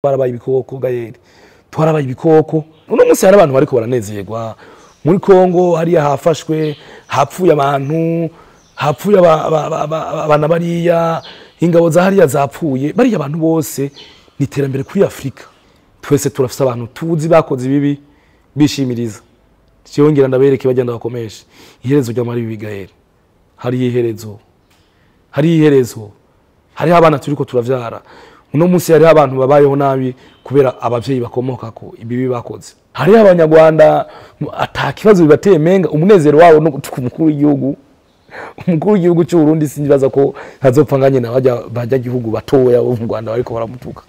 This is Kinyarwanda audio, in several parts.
twarabaye ibikoko Gaël twarabaye ibikoko uno munsi hari abantu bariko baranezerwa muri Kongo hariya hafashwe hapfuye abantu hapfuye abana bariya ingabo za hariya zapfuye bariya abantu bose niterambere kuri Afrika twese turafise abantu tuzi bakoze ibibi bishimiriza cyongera ndabereke bagenda bakomesha iherezo ry'amari bibi Gaël hari iherezo hari abana turiko turavyara uno munsi hari abantu babayeho nabi kubera abavyeyi bakomoka ko ibibi bakoze hari abanyarwanda atakibazo bibateye menga umunezero wabo no gutuka umukuru w'igihugu cy'u Burundi sinyibaza ko hazopfanganye na bajya gihugu batoya bo mu Rwanda bariko baramutuka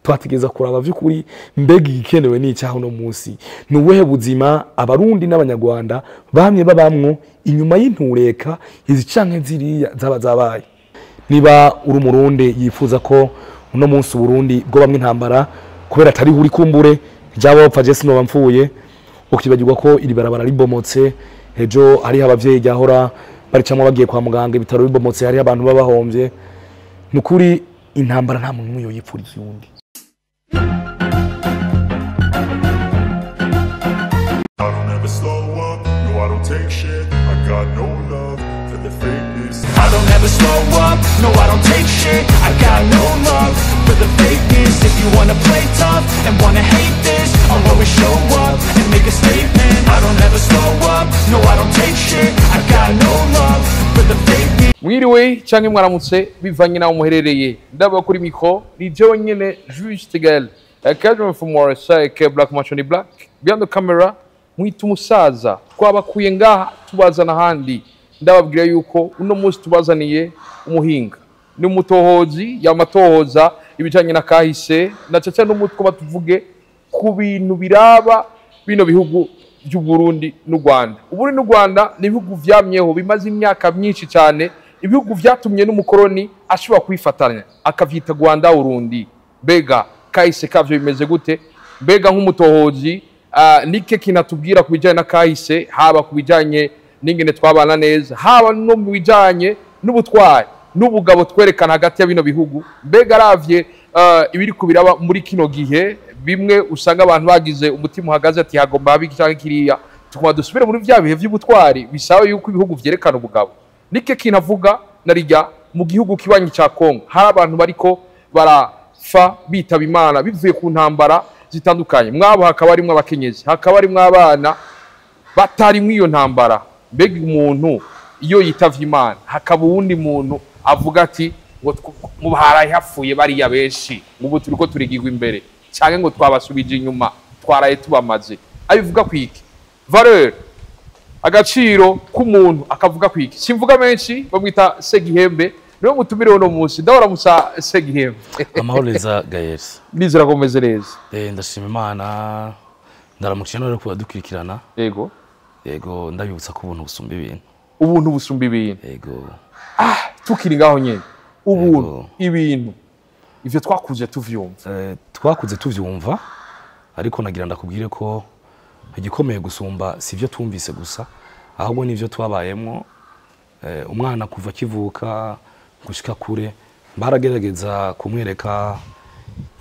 twategeza kuraba vy'ukuri mbega igikenewe n'icyaho no munsi nuwehe buzima abarundi n'abanyarwanda bamye babamwo inyuma y'intureka izi canke ziriya zabaye niba uri umurundi yifuza ko uno munsi Burundi bwo bamwe intambara kubera atari huri kumbure jabo bapfa je sino bamfuye ukibagirwa ko iri barabara ribomotse ejo hari abavyeyi jahora bari camwe bagiye kwa muganga ibitaro ribomotse hari abantu babahomvye nukuri intambara nta muntu yo yipfuriza yundi I don't ever slow up, no I don't take shit. I got no love for the fakeness. If you wanna play tough and wanna hate this, I'll always show up and make a statement. I don't ever slow up, no I don't take shit. I got no love for the fakeness. Mwiriwe canke mwaramutse bivanye naho muherereye ndaba kuri mikro ni jewe nyene Juste Gaël Academy for more like Black Machoni Black behind the camera mwita umusaza twabakuye ngaha tubazana handi ndababwira yuko uno munsi tubazaniye umuhinga ni umutohozi yamatohoza ibijanye na kahise na caca n'umutwe batuvuge ku bintu biraba bino bihugu by'u Burundi n'u Rwanda. Uburundi n'u Rwanda ni ibihugu vyamyeho bimaze imyaka myinshi cyane, ibihugu vyatumye n'umukoroni ashobora kwifatanya akavyita Rwanda Burundi. Bega kahise kavyo bimeze gute? Bega nk'umutohozi nike kinatubwira kubijanye na kahise haba kubijanye ningene twabana neza haba no mu bijanye n'ubutwari n'ubugabo twerekana hagati ya bino bihugu mbega ravye ibiri kubiraba muri kino gihe bimwe usanga abantu bagize umutima uhagaze ati hagomba habiki cyangwa kiriya tukuma dusubire muri vya bihe by'ubutwari bisaba yuko ibihugu vyerekana ubugabo nike kinavuga narijya mu gihugu kibanyi ca Kongo hari abantu bariko barafa bitaba Imana bivuye ku ntambara zitandukanye mwabo hakaba ari mwe abakenyezi hakaba ari mwe abana batari mwiyo ntambara mbega umuntu iyo yitavye Imana hakaba uwundi muntu avuga ati ngo mubaharaye hapfuye bariya benshi ubu turiko turigirwa imbere cyangwa ngo twabasubije inyuma twaraye tubamaze abivuga kwiki valeur agaciro k'umuntu akavuga kwiki simvuga menshi bamwita Segihembe niwe mutumire uno munsi ndahora musa Segihembe amahoreza Gaël nizera komeze neza ndashima Imana ndaramukije no kubadukurikirana yego ndabibutsa ko ubuntu busumba ibintu yego tukiri ngaho nyene ubuntu ibintu ivyo twakuze tuvyumva ariko nagira ndakubwire ko igikomeye gusumba sivyo tumvise gusa ahubwo nivyo twabayemwo umwana kuva kivuka gushika kure baragerageza kumwereka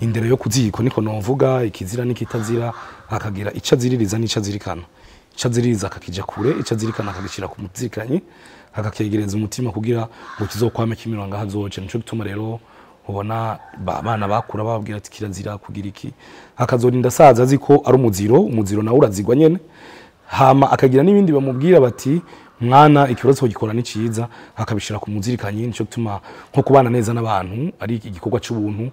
indero yo kuziko niko novuga ikizira nikitazira akagira icaziririza n'icazirikana icaziririza akakija kure icazirikana akagishira ku muzirikanye akakegereza umutima kugira ngo kizokwame kimiranga hazoce nico gituma rero ubona abana bakura bababwira ati kirazira kugira iki akazorinda saza aziko ari umuziro nawe urazigwa nyene hama akagira n'ibindi bamubwira bati mwana ikibazo gikora ni ciza akabishira ku muzirikanye nico gituma nko kubana neza n'abantu ari igikorwa cy'ubuntu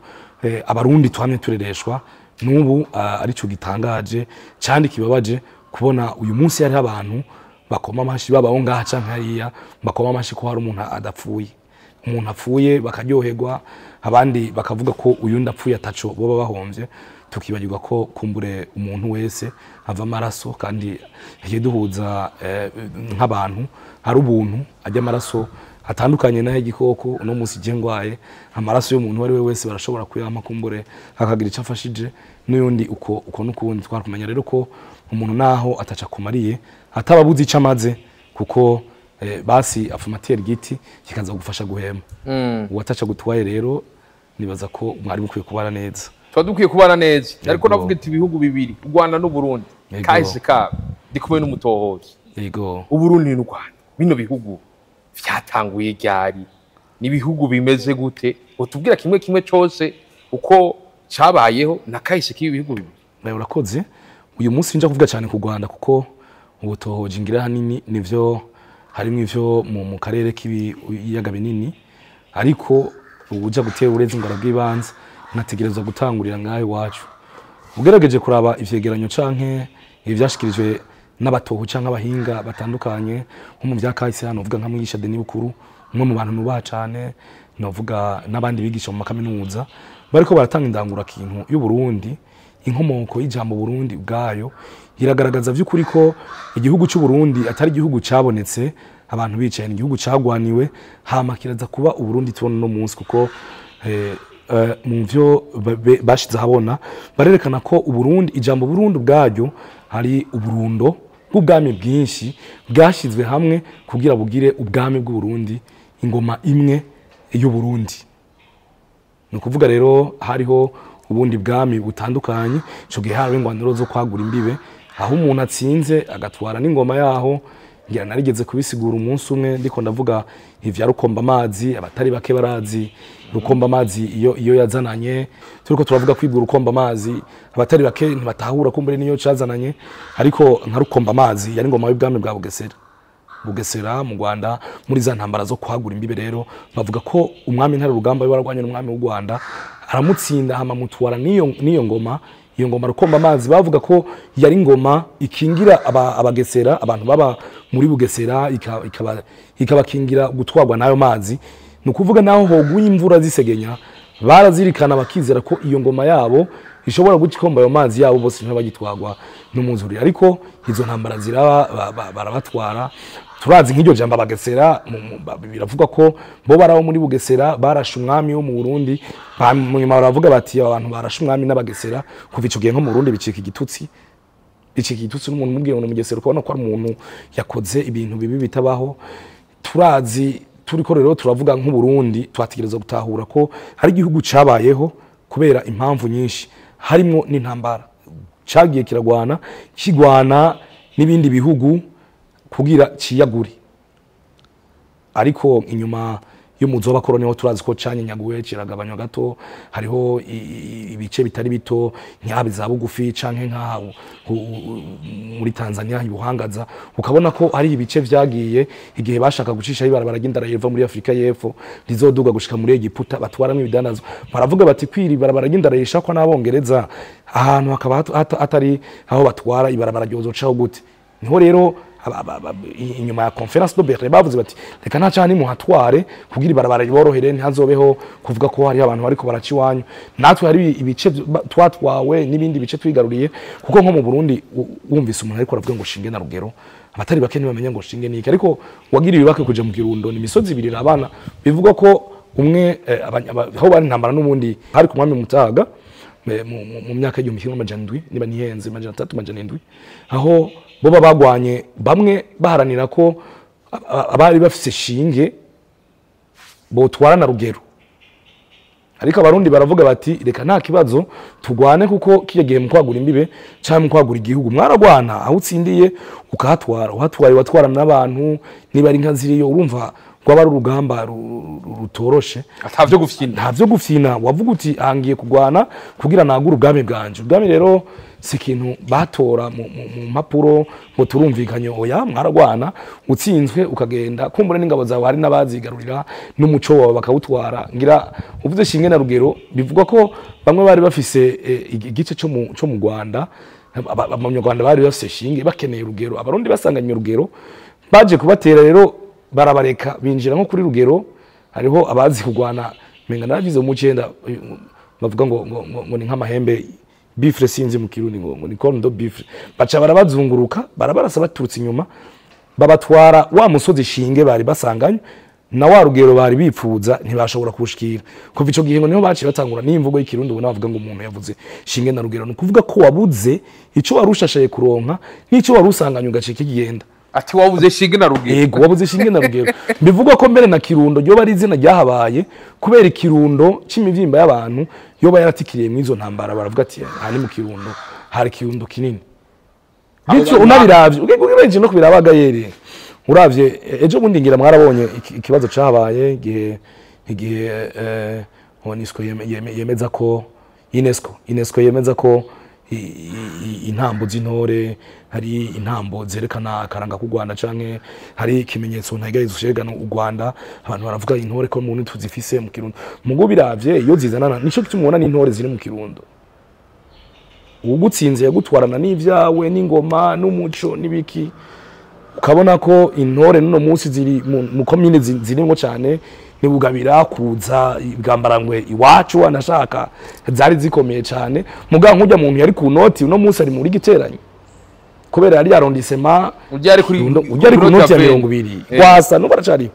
abarundi twamye turereshwa n'ubu ari cyo gitangaje cyandi kibabaje kubona uyu munsi hari abantu bakoma amashi babaho ngaha canke hariya bakoma amashi ko hari umuntu adapfuye umuntu apfuye bakaryoherwa abandi bakavuga ko uyu ndapfuye ataco boba bahomvye tukibagirwa ko kumbure umuntu wese ava amaraso kandi yeduhuza nk'abantu hari ubuntu ajya amaraso atandukanye nahe gikoko uno munsi jengwaye amaraso y'umuntu wari we wese barashobora kuyama kumbure akagira ico afashije n'undi uko nukundi twakumenya rero ko umuntu naho ataca kumariye atababuzi icamaze kuko basi afumatera igiti kikaza gufasha guhema uwataca gutwaye rero nibaza ko mwari mukwiye kubara neza twadukwiye kubana neza ariko navuga iti ibihugu bibiri u Rwanda n'u Burundi kahise kabo ndi kumwe n'umutohozi yego u Burundi n'u Rwanda bino bihugu vyatanguye ryari ni ibihugu bimeze gute utubwira kimwe kimwe cyose uko cabayeho na kahise k'ibi bihugu bibiri urakoze uyu munsi nja kuvuga cyane ku Rwanda kuko ubutohoji ngira hanini nivyo harimo ivyo mu karere k'ibiyaga binini ariko ubuja gutera ureze ngara bw'ibanze nategerezwa gutangurira ngahe wacu ugerageje kuraba ivyegeranyo canke ivyashikirijwe n'abatoho canke abahinga batandukanye nko mu vyakahise hano uvuga nka Mwigisha Denis Bukuru umwe mu bantu nubaha cane novuga n'abandi bigisha mu makaminuza bariko baratanga indangura kintu y'u Burundi inkomoko y'ijambo Burundi bwayo iragaragaza vy'ukuri ko igihugu cy'u Burundi atari igihugu cabonetse abantu bicaye ni igihugu cagwaniwe hama kiraza kuba u Burundi tubona no munsi kuko mu vyo bashize habona barerekana ko u Burundi ijambo Burundi bwaryo hari uburundo bw'ubwami bwinshi bwashizwe hamwe kugira bugire ubwami bw'u Burundi ingoma imwe y'u Burundi no kuvuga rero hariho ubundi bwami butandukanye cyo gihe hari ingwaniro zo kwagura imbibe aho umuntu atsinze agatwara n'ingoma yaho ngira narigeze kubisigura umunsi umwe ndiko ndavuga ivya Rukomba amazi abatari bake barazi Rukomba amazi iyo yazananye turiko turavuga kwigura Rukomba amazi abatari bake ntibatahura kumbere niyo cazananye ariko nka Rukomba amazi yari ingoma y'ubwami bwa Bugesera mu Rwanda muri za ntambara zo kwagura imbibe rero bavuga ko umwami ntare rugamba waragwanye n'umwami w'u Rwanda aramutsinda hama mutwara niyo ngoma iyo ngoma Rukomba amazi bavuga ko yari ngoma ikingira abagesera abantu baba muri Bugesera ikabakingira gutwagwa nayo mazi nukuvuga naho hoguye imvura zisegenya barazirikana bakizera ko iyo ngoma yabo ishobora gukikomba ayo mazi yabo bose ntibagitwagwa n'umuzuri ariko izo ntambara ziraba barabatwara turazi nk'iryo jambo abagesera biravuga ko bo baraho muri Bugesera barashe umwami wo mu Burundi nyuma baravuga bati abantu barashe umwami n'abagesera kuva ico gihe nko mu Burundi bicika igitutsi n'umuntu mubwiye ngo Mugesera ukabona ko ari umuntu yakoze ibintu bibi bitabaho turazi turiko rero turavuga nk'u Burundi twategereza gutahura ko hari igihugu cabayeho kubera impamvu nyinshi harimo n'intambara cagiye kigwana n'ibindi bihugu kugira ciyaguri ariko inyuma y'umuzo w'abakoroni ho turazi ko canyenyaguwe kiragabanywa gato hariho ibice bitari bito nyabe za bugufi canke nka muri Tanzania ibuhangaza ukabona ko ari ibice vyagiye igihe bashaka gucisha ibarabara ry'indara yeva muri Afrika y'Epfo rizoduga gushika muri Egiputa batwaramo ibidandazo baravuga bati kwiri ibarabara ry'indara yishakwa n'abongereza ahantu hakaba atari aho batwara ibarabara ryozocaho gute niho rero inyuma ya conference de Berlin bavuze bati reka nta cyane muhatware kugira ibarabara riborohere ntihazobeho kuvuga ko hari abantu bariko baraci wanyu natwe hari ibice twatwawe n'ibindi bice twigaruriye kuko nko mu Burundi wumvise umuntu ariko aravuga ngo shinge na Rugero abatari bake ntibamenya ngo shinge niki ariko wagira ibibake kuja mu Kirundo ni imisozi ibiri abana bivuga ko umwe aho bari ntambara n'ubundi hari ku mwami Mutaga mu myaka y'igihumbi kimwe amajana indwi niba nihenze amajana 3 amajana indwi aho boba bagwanye bamwe baharanira ko abari bafise shinge botwara na Rugero ariko abarundi baravuga bati reka nta kibazo tugwane kuko kiyagiye mu kwagura imbibe cyangwa mu kwagura igihugu mwaragwana aho utsindiye ukahatwara uhatwaye watwara n'abantu niba ari nka ziriyo urumva kwaba ari urugamba rutoroshe ntavyo gufyina wavuga uti ahangiye kugwana kugira nagura ubwami bwanje ubwami rero si ikintu batora mu mpapuro ngo turumvikanye oya mwaragwana utsinzwe ukagenda kumbura n'ingabo zawe hari n'abazigarurira n'umuco wawe bakawutwara ngira uvuze shinge na Rugero bivuga ko bamwe bari bafise igice cyo mu Rwanda abanyarwanda bari bafise shinge bakeneye Rugero abarundi basanganye Rugero baje kubatera rero barabareka binjira nko kuri Rugero hariho abazi kugwana menga nagize mu 9 bavuga ngo ni nk'amahembe bifre sinzi mu Kirundi ngo ni kondo bifre baca barabazunguruka barabarasa baturutse inyuma babatwara wa musozi shinge bari basanganye na wa Rugero bari bipfuza ntibashobora kushikira kuva ico gihe ngo niho baci batangura n'imvugo y'Ikirundi ubona bavuga ngo umuntu yavuze shinge na Rugero no kuvuga ko wabuze ico warushashaye kuronka n'ico warusanganye ugacika kigenda ati wabuze shinge na Rugero yego wabuze shinge na Rugero bivuga ko mbere na Kirundo ryo bari izina ryahabaye kubera Ikirundo c'imivyimba y'abantu yoba yaratikiriye mu izo ntambara baravuga ati aha ni mu Kirundo hari Kirundo kinini bityo unabiravye ugereje no kubiraba Gayere uravye ejo bundi ngira mwarabonye ikibazo cabaye igihe UNESCO yemeza ko UNESCO yemeza ko intambo z'intore hari intambo zerekana akaranga ku Rwanda canke hari ikimenyetso ntagereza ushegana u Rwanda abantu baravuga intore ko mu ntu zifise mu Kirundo mugo biravye iyo zizanana nico kitumubona n'intore ziri mu Kirundo ugutsinze yagutwarana n'ivyawe n'ingoma n'umuco n'ibiki ukabona ko intore nuno munsi ziri mu commune zirimo cyane nibugabira kuza ibwambarangwe iwacu anashaka zari zikomeye cyane muga nkujya muntu yari ku noti uno munsi ari muri giteranye kubera yari yarondisema ujya ari ku noti ya 200 kwasa no baracari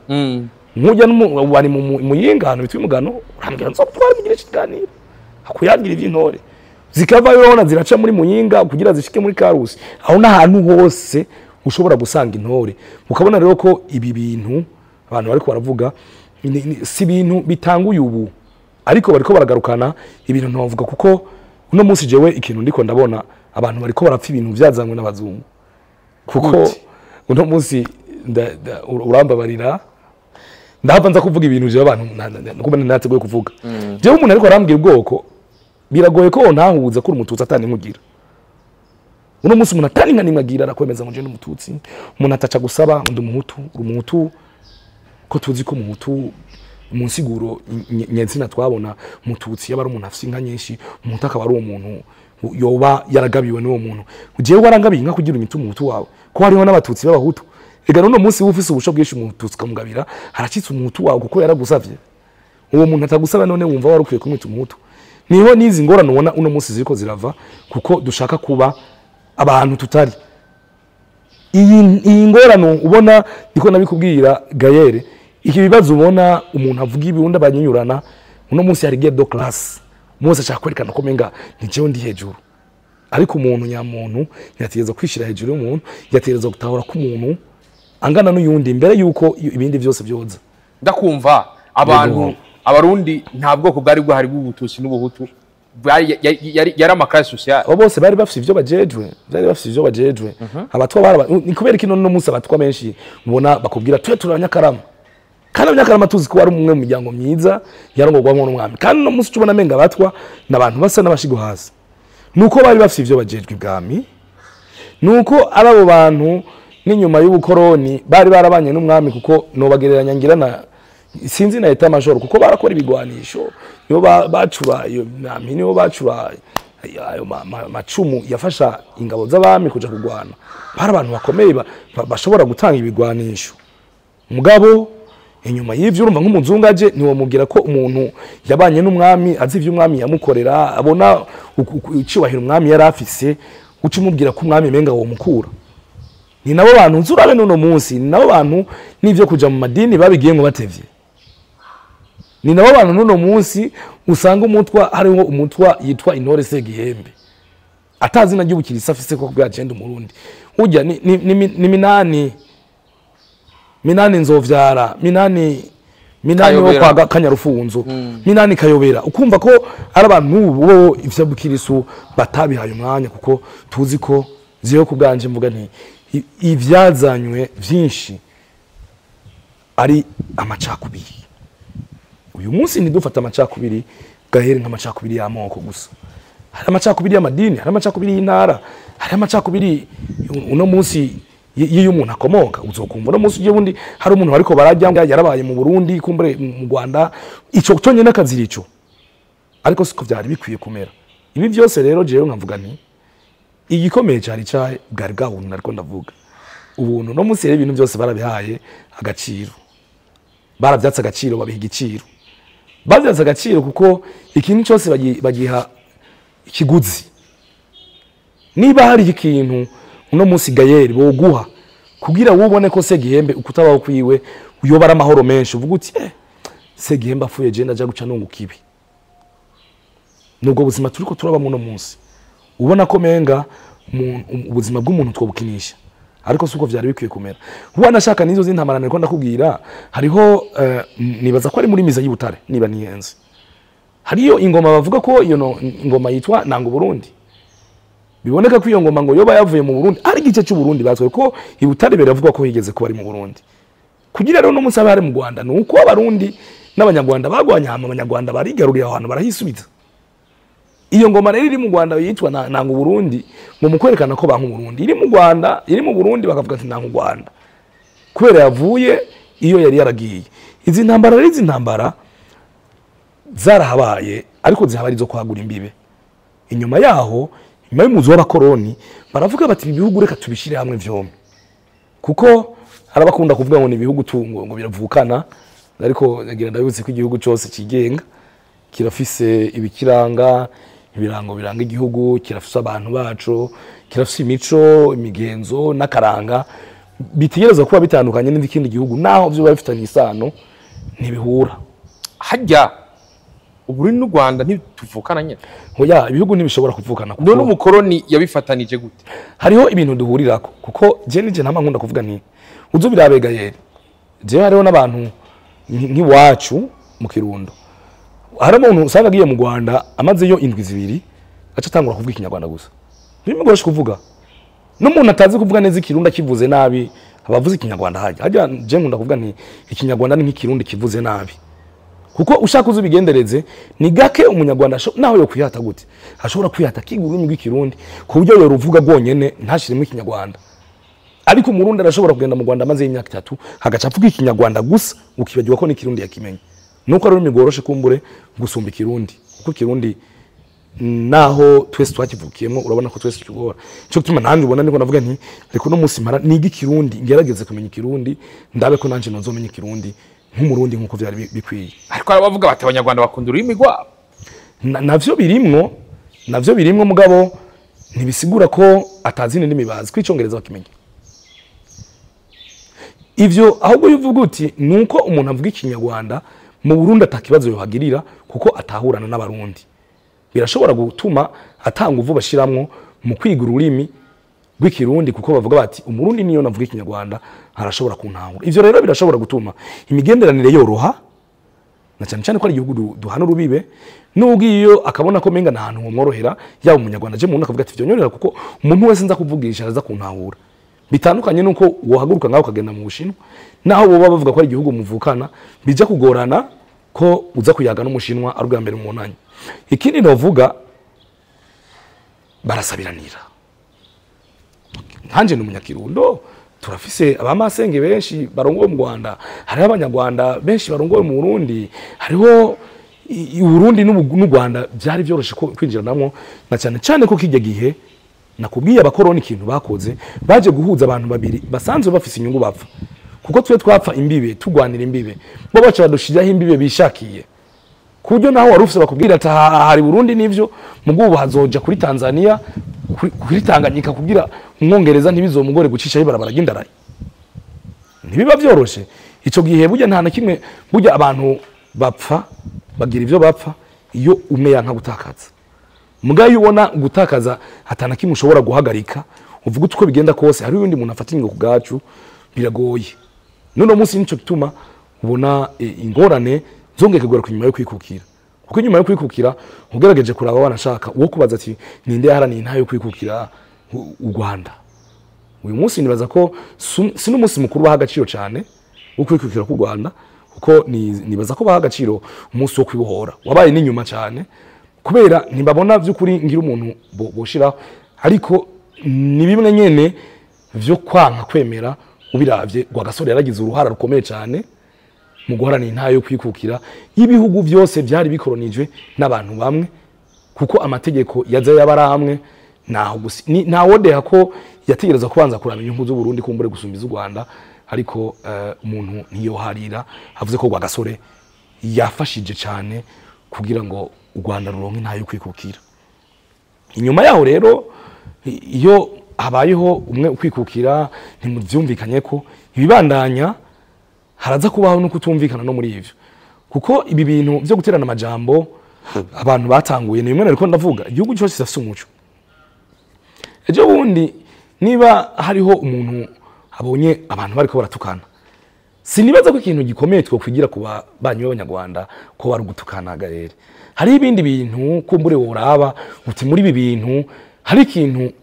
nkujya wari mu yingano bitwi mugano urambira nzo twara mugire kiganiro hakuyagira ivy'intore zikava yona ziraca muri muyinga kugira zishike muri Karusi aho n'ahantu hose ushobora gusanga intore ukabona rero ko ibi bintu abantu bariko baravuga si ibintu bitanguye ubu ariko bariko baragarukana ibintu ntavuga kuko uno munsi jewe ikintu ndiko ndabona abantu bariko barapfa ibintu byazanywe n'abazungu kuko uno munsi urambabarira ndahava nza kuvuga ibintu je abantu kuba nateguye kuvuga jewe umuntu ariko arambwira ubwoko biragoye ko ntahuza ko umututsi atani nkugira uno munsi umuntu atani nkanimwagira arakwemeza ngo je n'umututsi umuntu ataca gusaba ndi umuhutu ko tuzi ko umuhutu mu nsiguro nyensina twabona umututsi yaba ari umuntu afise inka nyinshi umuhutu akaba ari uwo muntu yoba yaragabiwe n'uwo muntu ugiye warangabiye inka kugira imitu umuhutu wawe ko hariho n'abatutsi b'abahutu ega n'uno munsi ufise ubusho bwinshi umututsi kamugabira haracitse umuhutu wawe kuko yaragusavye uwo muntu atagusaba none wumva warukwiye kumwita umuhutu niho nizi ngorane ubona uno munsi ziriko zirava kuko dushaka kuba abantu tutari iyi ngorane ubona niko nabikubwira Gayere iki bibazo ubona umuntu avuga ibiunda banyinyurana uno munsi hari gate do class mose ashaka kwerekana ko menga ntijewe ndi hejuru ariko umuntu nyamuntu yategeza kwishira hejuru y'umuntu yategeza gutahura ko umuntu angana n'uyundi imbere yuko ibindi byose byoza ndakumva abantu abarundi nta bwoko bwari bwahari bw'ubutusi n'ubuhutu yari amakasi social bose bari bafite ivyo bajejwe abatwa bara ni kubera kino no munsi abatwa menshi mubona bakubwira twe turanyakarama kandi abanyakarama tuzi ko ari umwe mu muryango myiza yarongorwamo n'umwami kandi no munsi tubona menga abatwa nabantu basa n'abashigo hasi nuko bari bafite ivyo bajejwe ibwami nuko arabo bantu n'inyuma y'ubukoroni bari barabanye n'umwami kuko no bagereranya ngirana sinzi na eta major kuko barakora ibigwanisho yo bacura iyo nami niyo bacura ayo macumu yafasha ingabo z'abami kuja kugwana bara abantu bakomeye bashobora gutanga ibigwanisho mugabo inyuma y'ivyo urumva nk'umuzungu aje niwo mugira ko umuntu yabanye n'umwami azi ivyo umwami yamukorera abona uciwahira umwami yarafise ucimubwira ko umwami menga wo mukura ni nabo bantu nzurabe n'uno munsi ni nabo bantu n'ivyo kuja mu madini babigiye ngo batevye ni nabo bantu n'uno munsi usanga umutwa hariho umutwa yitwa intore Segihembe atazi na ry'ubukirisa afise ko bwagenda umurundi ujya ni minani nzovyara minani wo kwa Kanyarufunzo minani Kayobera ukumva ko ari abantu bo ivyo bukirisu batabihaye umwanya kuko tuzi ko ziyo kubganje mvuga nti ivyazanywe vyinshi ari amacakubiri uyu munsi ndufata amacakubiri Gahere nk'amacakubiri y'amoko gusa hari amacakubiri y'amadini hari amacakubiri y'intara hari amacakubiri uno munsi iyo umuntu akomoka uzokumva uno munsi ubundi hari umuntu ariko barajya yarabaye mu Burundi kumbure mu Rwanda ico tonye n'akazirico ariko siko byari bikwiye kumera ibi byose rero jewe nkavuga nti igikomeye cyari cyaye bwari bwabuntu nariko ndavuga ubuntu no munsi rero ibintu byose barabihaye agaciro baravyatsa agaciro babiha igiciro bavyatsa agaciro kuko ikintu cyose bagiha ikiguzi niba hari ikintu uno munsi Gayere boguha kugira wubone ko Segihembe ukutabaho kwiwe uyobara amahoro menshi uvuga uti Segihembe afuye je ndaja guca nunguka ibi nubwo buzima turiko turaba muno munsi ubona ko menga ubuzima bw'umuntu twobukinisha ariko suko vyari bikwiye kumera huwa nashaka nizo zintamarana ko ndakubwira hariho nibaza ko ari muri miza y'Ibutare niba niyenze hariyo ingoma bavuga ko iyo ingoma yitwa Nanga Burundi biboneka ko iyo ngoma ngo yoba yavuye mu Burundi ari gice cy'u Burundi batwe ko ibutare beravuga ko higeze ko bari mu Burundi kugira rero no musaba hari mu Rwanda nuko abarundi n'abanyarwanda bagwanya hama abanyarwanda barigarurira ahantu barahisubiza iyo ngoma rero iri mu Rwanda yitwa Nanga Burundi mu mukwerekana ko banku Burundi iri mu Rwanda iri mu Burundi bakavuga ati Nanga Rwanda kubera yavuye iyo yari yaragiye izi ntambara rero izi ntambara zarahabaye ariko zihabari zo kwagura imbibe inyuma yaho nyuma y'umuzo w'abakoroni baravuga bati ibihugu reka tubishire hamwe vyomwe kuko arabakunda kuvuga ngo ni ibihugu tungo ngo biravukana ariko nagira ndabutse ko igihugu cyose kigenga kirafise ibikiranga ibirango biranga igihugu kirafise abantu bacu kirafise imico imigenzo n'akaranga bitegereza kuba bitandukanye n'ikindi gihugu naho byo bafitanye isano ntibihura hajya Uburundi n'u Rwanda ntituvukana nyene hoya ibihugu ntibishobora kuvukana kuko n'umukoroni yabifatanije gute hariho ibintu duhurirako kuko je nije ntama nkunda kuvuga nti uzo birabega yeri je hariho n'abantu nk'iwacu mu Kirundo hari umuntu usanga agiye mu Rwanda amazeyo indwi zibiri aca atangura kuvuga ikinyarwanda gusa ntibimugoroshe kuvuga n'umuntu atazi kuvuga neza ikirundi kivuze nabi abavuze ikinyarwanda hajya je nkunda kuvuga nti ikinyarwanda ni nk'ikirundi kivuze nabi kuko ushaka uzubigendereze ni gake umunyarwanda naho yo kwihata gute ashobora kwihata kigurumi rw'ikirundi ku buryo yo ruvuga gonyene ntashirimo ikinyarwanda ariko umurundi arashobora kugenda mu Rwanda maze imyaka 3 hagaca avuga ikinyarwanda gusa ukibagirwa ko n'ikirundi yakimenye nuko ari migoroshe kumbure gusumba ikirundi kuko ikirundi naho twese twakivukiyemo urabona ko twese tugora cyo gituma nanjye ubona niko navuga nti ariko no munsi mara niga ikirundi ngerageze kumenya ikirundi ndabe ko nanje nozomenya ikirundi nk'umurundi nkuko byari bikwiye ariko arabavuga bati abanyarwanda bakunda ururimi rwabo navyo birimwo mugabo ntibisigura ko atazine n'imibazi kwicongereza bakimenya ivyo ahubwo yuvuga uti nuko umuntu avuga ikinyarwanda mu Burundi atakibazo yohagirira kuko atahurana n'abarundi birashobora gutuma atanga uvu bashiramwo mu kwiga ururimi rw'ikirundi kuko bavuga bati umurundi niyo navuga ikinyarwanda harashobora kuntahura ivyo rero birashobora gutuma imigenderanire yoroha na cyane cyane ko ari igihugu duhana urubibe n'ubwiyo akabona ko menga nahantu mworohera yaba umunyarwanda je mu nakavuga ati vyo nyorera kuko umuntu wese nza kuvugisha aza kuntahura bitandukanye nuko wohaguruka ngaho kagenda mu Bushinwa naho boba bavuga ko ari igihugu muvukana bija kugorana ko uza kuyaga n'umushinwa ari bwa mbere mu nanya ikindi novuga barasabiranira nkanje n'umunyakirundo turafise abamasenge benshi barongoye mu Rwanda hari abanyarwanda benshi barongoye mu Burundi hariho Burundi n'u Rwanda byari byoroshe kwinjira namwo na cyane cyane ko kijya gihe nakubwiye abakoroni ikintu bakoze baje guhuza abantu babiri basanzwe bafise inyungu bapfa kuko twe twapfa imbibe tugwanira imbibe bo baca badushiraho imbibe bishakiye kuburyo naho warufise bakubwira ati hari Burundi nivyo mugubu hazoja kuri Tanzania kuri Tanganyika kugira umwongereza ntibizomugore gucisha ibarabara gindaraye ntibiba byoroshe ico gihe burya nta na kimwe burya abantu bapfa bagira ivyo bapfa iyo umeya nka gutakaza mugayo ubona gutakaza hatana kimwe ushobora guhagarika uvuga uko bigenda kose hari undi muntu afatinga ku gacu biragoye none munsi nico gituma ubona ingorane zongeke gura kunyuma yo kwikukira kuko nyuma yo kwikukira ugerageje kuraba wanashaka uwo kubaza ati ninde yaharaniye nta yo kwikukira u Rwanda uyu munsi nibaza ko sino munsi mukuru baha agaciro cyane ukwikukira ku Rwanda kuko nibaza ko baha agaciro umunsi wo kwibohora wabaye n'inyuma cyane kubera ntibabona by'ukuri ngira umuntu boshira ariko ni bimwe nyene byo kwanka kwemera ubiravye Rwagasore yaragize uruhara rukomeye cyane mu guharanira nta yo kwikukira y'ibihugu byose byari bikoronijwe n'abantu bamwe kuko amategeko yaza yabaramwe naho ntawodeha ko yategereza kubanza kuraba inyungu z'u Burundi kumbure gusumbiza u Rwanda ariko umuntu ntiyoharira avuze ko Rwagasore yafashije cyane kugira ngo u Rwanda ruronke nta yo kwikukira inyuma yaho rero iyo habayeho umwe kwikukira ntimuvyumvikanye ko ibibandanya haraza kubaho no kutumvikana no muri ivyo kuko ibi bintu byo guterana amajambo abantu batanguye ni bimwe nariko ndavuga igihugu cyose cyafise umuco ejo bundi niba hariho umuntu abonye abantu bariko baratukana sinibaza ko ikintu gikomeye twokwigira kuba banyu b'abanyarwanda ko bari gutukana Gael. Hari ibindi bintu kumbure woraba uti muri ibi bintu hari ikintu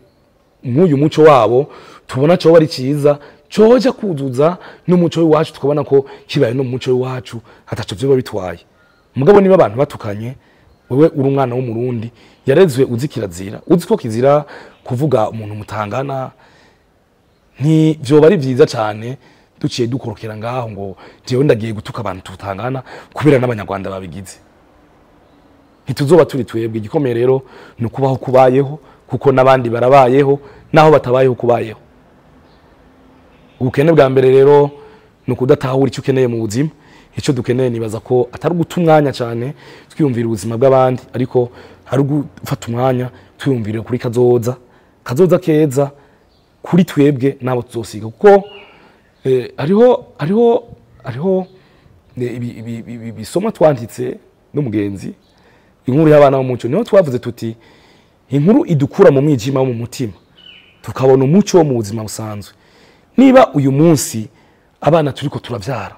nk'uyu muco wabo tubona cyo bari ciza coja kuzuza n'umuco w'iwacu tukabona ko kibaye no muco w'iwacu hataco byo bitwaye. Mugabo niba abantu batukanye wewe uri umwana wo Murundi yarezwe uzi kirazira uzi ko kizira kuvuga umuntu mutangana ni byo bari vyiza cyane duciye dukorokera ngaho ngo jewe ndagiye gutuka abantu tutangana kubera n'abanyarwanda babigize. Ntituzoba turi twebwe igikomeye rero no kubaho kubayeho kuko nabandi barabayeho naho batabayeho kubayeho. Ubukene bwa mbere rero no kudatahura icyo ukeneye mu buzima. Icyo dukeneye nibaza ko atari guta umwanya cyane twiyumvira ubuzima bw'abandi ariko hari gufata umwanya twiyumvire kuri kazoza keza kuri twebwe nabo tuzosiga kuko hariho bisoma twanditse n'umugenzi inkuru y'abana b'umuco niho twavuze tuti inkuru idukura mu mwijima mu mutima tukabona umuco wo mu buzima busanzwe. Niba uyu munsi abana turiko turavyara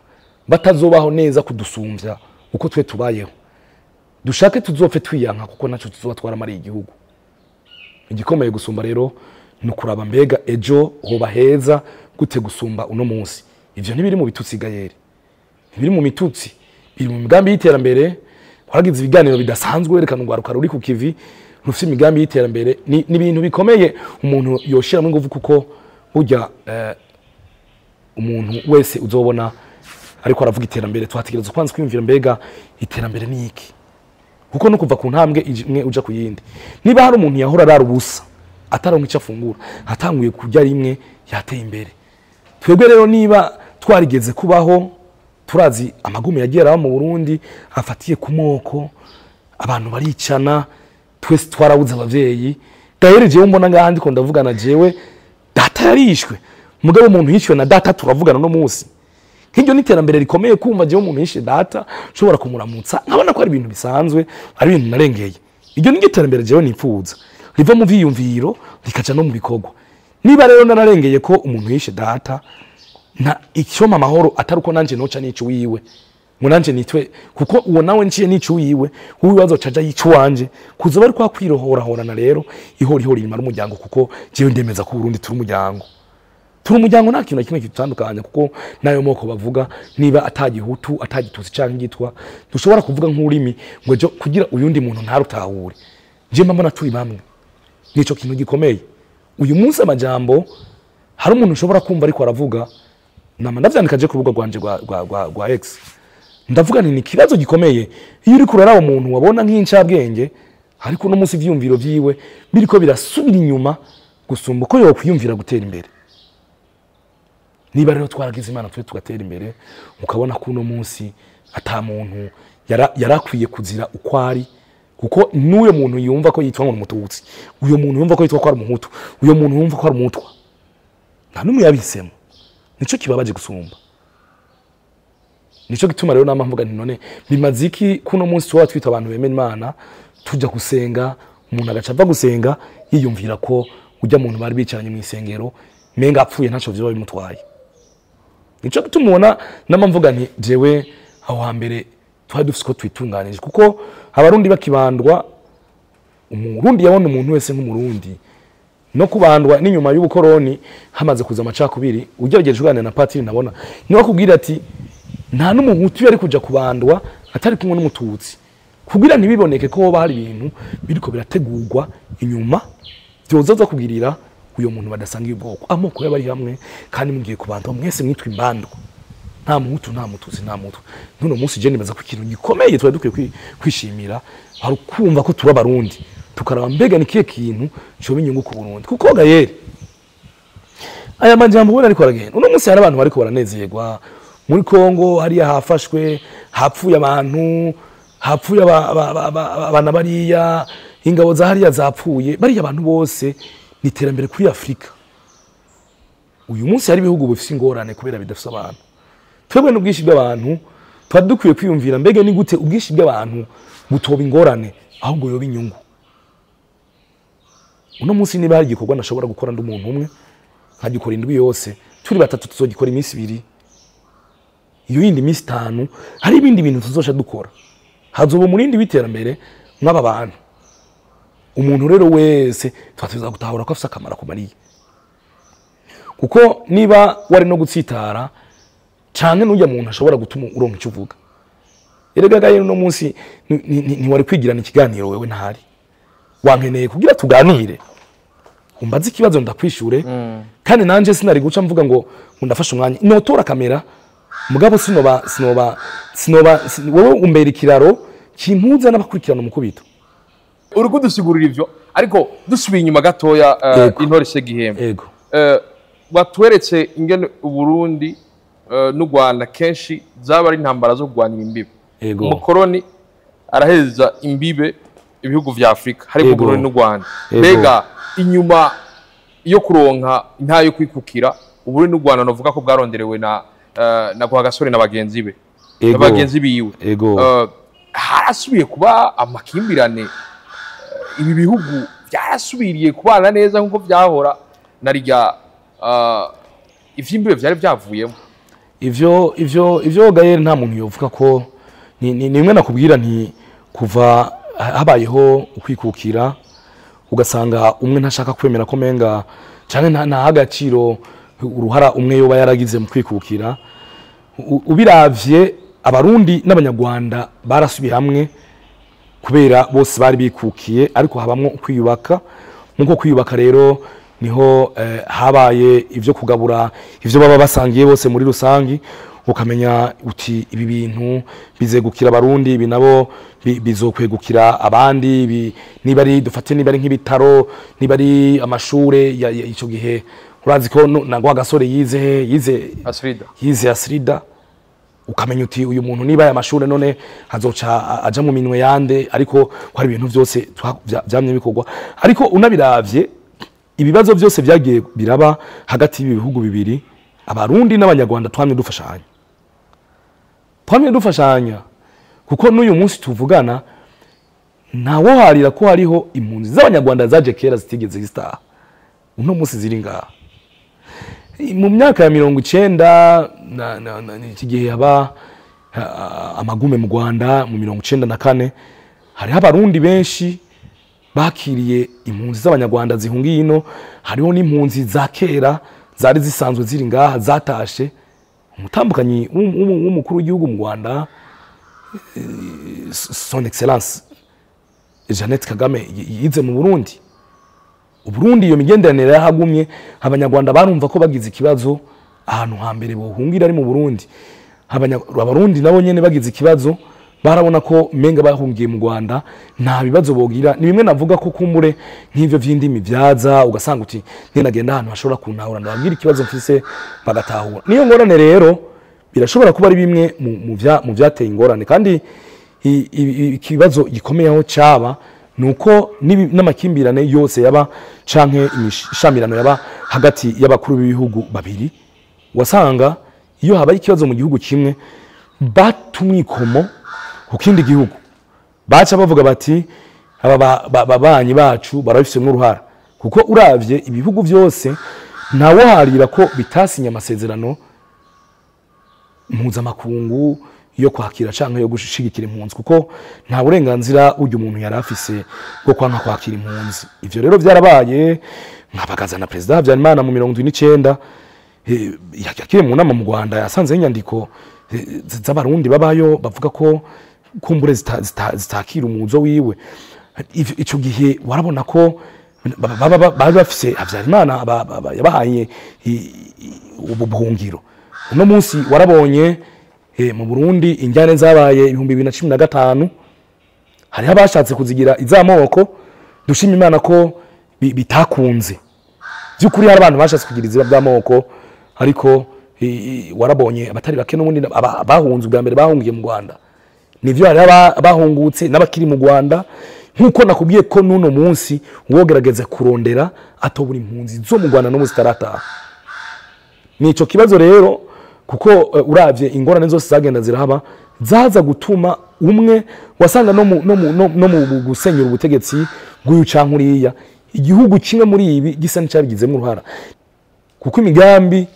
batazobaho neza kudusumbya uko twe tubayeho dushake tuzopfe twiyanka kuko naco tuzoba twaramariye igihugu. Igikomeye gusumba rero no kuraba mbega ejo hoba heza gute gusumba uno munsi. Ivyo ntibiri mu bitutsi Gael, ntibiri mu mitutsi, biri mu migambi y'iterambere. Twaragize ibiganiro bidasanzwe werekana ungwaruka ruri ku kivi rufite imigambi y'iterambere ni ibintu bikomeye umuntu yoshira mu nguvu kuko burya umuntu wese uzobona ariko aravuga iterambere twategereza kwanza kwiyumvira mbega iterambere ni iki kuko no kuva ku ntambwe imwe uja ku yindi. Niba hari umuntu yahora arara ubusa ataronka icyo afungura atanguye kurya rimwe yateye imbere. Twebwe rero niba twarigeze kubaho turazi amagume yagera mu Burundi afatiye ku moko abantu baricana twese twarabuze abavyeyi. Gael jewe mbona ngahandi ko ndavugana jewe data yarishwe mugabo umuntu yishwe na data turavugana no munsi. Hiryo n'iterambere rikomeye kumva jewe umuntu yishe data ushobora kumuramutsa nkabona ko ari ibintu bisanzwe ari ibintu narengeye. Iryo ni iterambere jewe nipfuza riva mu vyiyumviro rikaca no mu bikorwa. Niba rero nararengeye ko umuntu yishe data na icyoma amahoro ataruko nanje noca nico wiwe ngo nanje nitwe kuko uwo nawe nciye nico wiwe uwi bazocaja yico wanje kuzoba ari kwa kwirohorahorana rero ihori rimara umuryango kuko jewe ndemeza ko Burundi turi umuryango nta kintu kimwe kitandukanya kuko nayo moko bavuga niba atagihutu atagitusi cyangwa ngitwa dushobora kuvuga nk'urimi ngo jo kugira uyundi muntu ntarutahure je mbona turi bamwe. Nico kintu gikomeye uyu munsi amajambo hari umuntu ushobora kumva ariko aravuga nama ndavyandikaje ku rubuga rwanje rwa X ndavuga ni kibazo gikomeye iyo uri kurara umuntu wabona nk'incabwenge ariko no munsi vyumviro vyiwe biriko birasubira inyuma gusumba ko yo kwiyumvira gutera imbere. Niba rero twaragize Imana twe tugatera imbere mukabona ko no munsi ata muntu yarakwiye kuzira ukwari kuko n'uyo muntu yumva ko yitwa ngo umututsi uyo muntu yumva ko yitwa ko ari umuhutu uyo muntu yumva ko ari umutwa nta numwe yabisemo. Nico kibabaje gusumba. Nico gituma rero namamvuga nti none bimaziki kuno munsi twa twita abantu bemena Imana tujya gusenga umuntu agacava gusenga yiyumvira ko ujya muntu bari bicaranye mu isengero menga apfuye ntaco vyo bimutwaye. Nico gituma ubona namamvuga nti jewe aho hambere twari dufite ko twitunganije kuko abarundi bakibandwa umurundi yabona umuntu wese nk'umurundi no kubandwa n'inyuma y'ubukoroni hamaze kuza amacakubiri ugerageje kuganira na Patiri nabona ni wakubwira ati nta n'umuhutu yari kuja kubandwa atari kumwe n'umututsi kugira ntibiboneke ko hoba hari ibintu biriko birategurwa inyuma byozaza kubwirira uyo muntu badasanga ubwoko amoko y'abari hamwe kandi mugiye kubandwa mwese mwitwa imbandwa nta muhutu nta mututsi nta mutwe. None munsi je nibaza ko ikintu gikomeye twa dukwiye kwishimira hari kumva ko turi abarundi tukaraba mbega ni kiye kintu cyo binyungu ku Burundi kuko Gael aya majambo ubona ariko aragenda uno munsi hari abantu bariko baranezerwa muri Kongo hariya hafashwe hapfuye abantu hapfuye abana bariya ingabo za hariya zapfuye bariya abantu bose ni terambere kuri Afrika. Uyu munsi hari ibihugu bifite ingorane kubera bidafite abantu. Twebwe n'ubwishi bw'abantu twadukwiye kwiyumvira mbega ni gute ubwishi bw'abantu butoba ingorane ahubwo yoba inyungu. Uno munsi niba hari igikorwa nashobora gukora ndi umuntu umwe nkagikora indwi yose turi batatu tuzogikora iminsi 2 iyo yindi minsi 5 hari ibindi bintu tuzosha dukora hazoba umurindi w'iterambere mw'aba bantu umuntu rero wese twatuza gutahura ko afite akamaro kumariye kuko niba wari no gutsitara cyane n'ujya muntu ashobora gutuma uronka icyo uvuga erega gaye no munsi ni wari kwigirana ikiganiro wewe ntahari wankeneye kugira tuganire umbaze ikibazo ndakwishure kandi nanje sinari guca mvuga ngo ndafasha umwanya notora kamera mugabo sinoba wowe umbera ikiraro kimpuza n'abakurikirana umukubito uri kudusigurira ivyo ariko dusubiye inyuma gatoya intore Segihembe watweretse ingene Uburundi n'u Rwanda kenshi zaba ari intambara zo kurwanira imbibe umukoroni araheza imbibe ibihugu vya Afrika hari mu Burundi n'u Rwanda mbega inyuma yo kuronka ntayo kwikukira Uburundi n'u Rwanda novuga ko bwaronderewe na Rwagasore n'abagenzi be n'abagenzi biwe harasubiye kuba amakimbirane ibi bihugu byarasubiriye kubana neza nkuko byahora narijya ivyimbibe byari byavuyemo ivyo gaye nta muntu yovuga ko nimwe nakubwira nti kuva habayeho ukwikukira ugasanga umwe ntashaka kwemera ko menga cyane nta hagaciro uruhara umwe yoba yaragize mu kwikukira ubiravye abarundi n'abanyarwanda barasubiye hamwe kubera bose bari bikukiye ariko habamwe kwiyubaka nkuko kwiyubaka rero niho habaye ivyo kugabura ivyo baba basangiye bose muri rusangi ukamenya uti ibi bintu bizegukira abarundi ibi nabo bizokwegukira abandi niba ari dufate niba ari nk'ibitaro niba ari amashure ico gihe urazi ko na Rwagasore yize Asrida ukamenya uti uyu muntu niba y'amashure none hazoca aja mu minwe yande ariko ko hari ibintu byose byamye bikorwa ariko unabiravye ibibazo byose byagiye biraba hagati y'ibihugu bibiri abarundi n'abanyarwanda twamye dufashanya kuko n'uyu munsi tuvugana ntawo harira ko hariho impunzi z'abanyarwanda zaje kera zitigeze zitaha uno munsi ziri ngaha mu myaka ya 90 iki gihe haba amagume mu Rwanda mu 94 hariho abarundi benshi bakiriye impunzi z'abanyarwanda zihungiye ino hariho n'impunzi za kera zari zisanzwe ziri ngaha zatashe umutambukanyi w'umukuru w'igihugu mu Rwanda son excellence Jeannette Kagame yize mu Burundi Uburundi iyo migenderanire yahagumye abanyarwanda barumva ko bagize ikibazo ahantu hambere bohungira ari mu Burundi abarundi nabo nyene bagize ikibazo barabona ko menga bahungiye mu Rwanda nta bibazo bogira ni bimwe navuga ko kumbure nk'ivyo vy'indimi vyaza ugasanga uti nagenda ahantu hashobora kuntahura ndababwira ikibazo mfise bagatahura niyo ngorane rero birashobora kuba ari bimwe mu vyateye ingorane kandi ikibazo gikomeye aho caba nuko n'amakimbirane yose yaba canke imishamirano yaba hagati y'abakuru b'ibihugu babiri wasanga iyo habaye ikibazo mu gihugu kimwe batumwikomo ku kindi gihugu baca bavuga bati ababanyi bacu barabifise n'uruhara kuko uravye ibihugu byose ntawo harira ko bitasinya amasezerano mpuzamakungu yo kwakira canke yo gushigikira impunzi kuko nta burenganzira uryo umuntu yari afise bwo kwanka kwakira impunzi ivyo rero byarabaye nkabagaza na president Habyarimana mu 19 yakire mu nama mu Rwanda yasanze inyandiko z'abarundi babayo bavuga ko kumbure zitakira umuzo wiwe ico gihe warabona ko bari bafise Habyarimana yabahaye ubuhungiro uno munsi warabonye mu Burundi injyane zabaye 2015 hari abashatse kuzigira izamoko dushima Imana ko bitakunze byukuri hari abantu bashatse kugira izira by'amoko ariko warabonye abatari bake n'ubundi bahunze bwa mbere bahungiye mu Rwanda nivyo hari abahungutse n'abakiri mu Rwanda nkuko nakubwiye ko nuno munsi wogerageza kurondera atobura impunzi zo mu Rwanda no mu zitarataha nico kibazo rero kuko uravye ingorane zose zagenda zirahaba zaza gutuma umwe wasanga no mu gusenyura ubutegetsi bw'uyu cankuriya igihugu kimwe muri ibi gisa n'icabigizemo uruhara kuko imigambi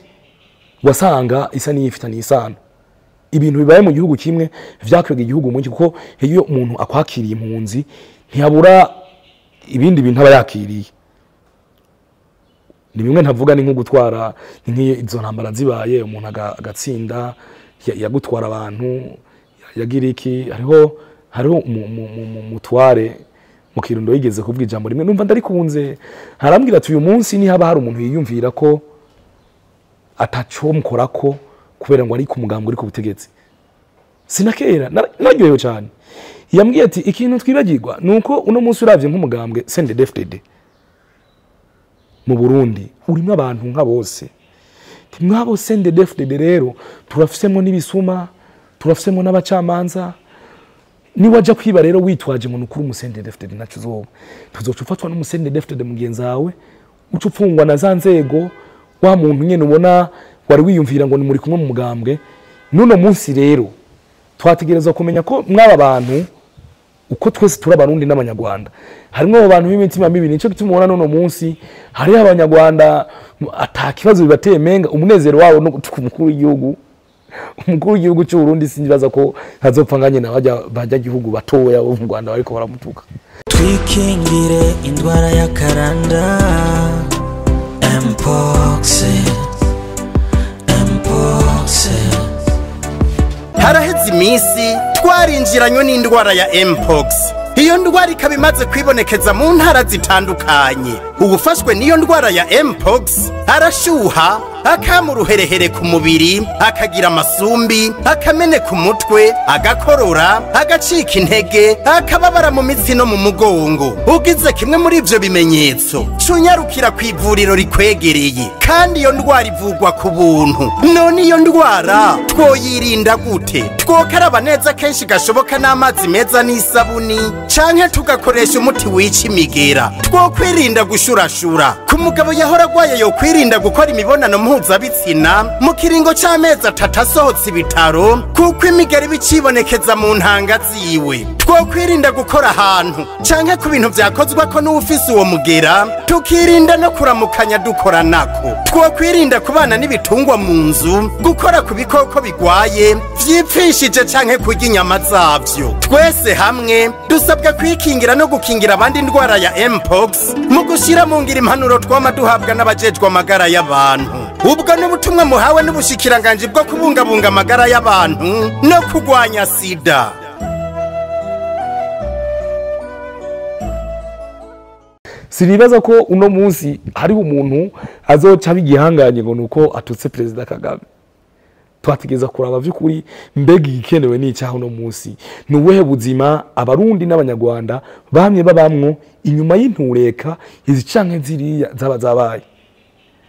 wasanga isa n'iyifitaniye isano ibintu bibaye mu gihugu kimwe vyakwega igihugu munki kuko iyo umuntu akwakiriye impunzi ntiyabura ibindi bintu aba yakiriye. Ni bimwe ntavuga ni nko gutwara nk'izo ntambara zibaye umuntu agatsinda yagutwara abantu yagira iki hariho mutware mu Kirundo yigeze kuvuga ijambo rimwe numva ndarikunze harambwira ati uyu munsi ni haba hari umuntu yiyumvira ko ataco mukorako kubera ngo ari ku mugambwe uri ku butegetsi sinakera naryohewe cyane yambwiye ati ikintu twibagirwa nuko uno munsi uravye nk'umugambwe CNDD-FDD mu Burundi urimo abantu nka bose mwabo CNDD-FDD rero turafisemo n'ibisuma turafisemo n'abacamanza ni waje kwiba rero witwaje mu nukuru mu CNDD-FDD nacu zo tuzocufatwa no mu CNDD-FDD mugenzi wawe ucupfungwa na za nzego wa muntu nyene ubona wari wiyumvira ngo ni muri kumwe mu mugambwe nuno munsi rero twategerezwa kumenya ko mwaba bantu uko twese turabarundi n'abanyarwanda harimo abantu b'imitima mibi nico gitumubona nuno munsi hari abanyarwanda atakibazo bibateye menga umunezero wabo no umukuru w'igihugu cy'u Burundi sinyibaza ko hazopfanganye na bajya gihugu batoya bo mu Rwanda bariko baramutuka. Twikingire indwara ya karanda Mpox. Haraheze iminsi twarinjiranywe n'indwara ya Mpox. Iyo ndwara ikaba imaze kwibonekeza mu ntara zitandukanye. Ubufashwe n'iyo ndwara ya Mpox arashuha, akamuruherehere ku mubiri, akagira amasumbi, akamene ku mutwe, agakorora, agacika intege, akababara mu mitsi no mu mugongo. Ugize kimwe muri ivyo bimenyetso, cunyarukira ku ivuriro rikwegereye, kandi iyo ndwara ivugwa ku buntu. None iyo ndwara twoyirinda gute? Twokaraba neza kenshi gashoboka n'amazi meza n'isabuni, canke tugakoresha umuti wica imigera. Twokwirinda gushurashura. Ku mugabo yahora agwaye yo kwirinda gukora imibonano mpuzabitsina mu kiringo c'amezi 3 asohotse ibitaro kuko imigera ibicibonekeza mu ntanga ziwe. Twokwirinda gukora ahantu canke ku bintu vyakozwe ko n'ufise uwo mugera, tukirinda no kuramukanya dukora nako. Twokwirinda kubana n'ibitungwa mu nzu, gukora ku bikoko bigwaye vyipfishije canke kurya inyama zavyo. Twese hamwe dusabwa kwikingira no gukingira abandi indwara ya Mpox mu gushira mu ngira impanuro twama duhabwa n'abajejwe amagara y'abantu. Ubwo n'ubutumwa muhawe n'ubushikiranganje bwo kubungabunga amagara y'abantu no kugwanya sida. Sinibaza ko uno munsi hari umuntu azoca bigihanganye ngo nuko atutse President Kagame. Twategeza kuraba vyukuri mbega igikenewe n'icyaho uno munsi nuwehe buzima abarundi n'abanyarwanda bamye babamwo inyuma y'intureka izi canke ziriya zabaye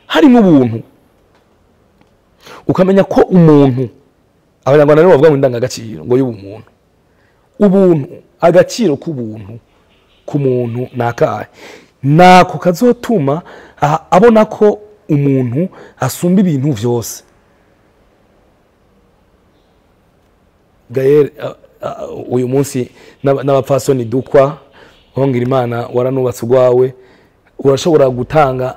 harimo ubuntu ukamenya ko umuntu abanyarwanda rero bavuga ngo indangagaciro ngo y'ubumuntu ubuntu agaciro k'ubuntu ku muntu nakaye nako kazotuma abona ko umuntu asumba ibintu vyose. Gael uyu munsi n'abapfasoni dukwa hongira Imana waranubatse ugwawe urashobora gutanga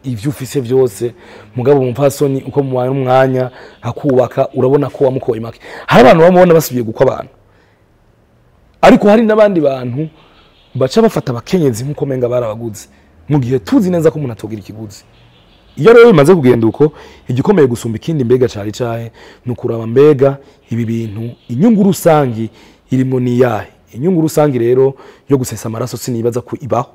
ivyo ufise vyose mugabo umupfasoni uko mu mwanya akubaka urabona ko wamukoye make. Hari abantu bamubona basubiye gukwa abantu ariko hari n'abandi bantu baca bafata abakenyezi nkuko menga barabaguze mu gihe tuzi neza ko umuntu atogira ikiguzi. Iyo rero bimaze kugenda uko igikomeye gusumba ikindi mbega cari cahe nukuraba mbega ibi bintu inyungu rusangi irimo ni yahe. Inyungu rusangi rero yo gusesa amaraso sinibaza ko ibaho.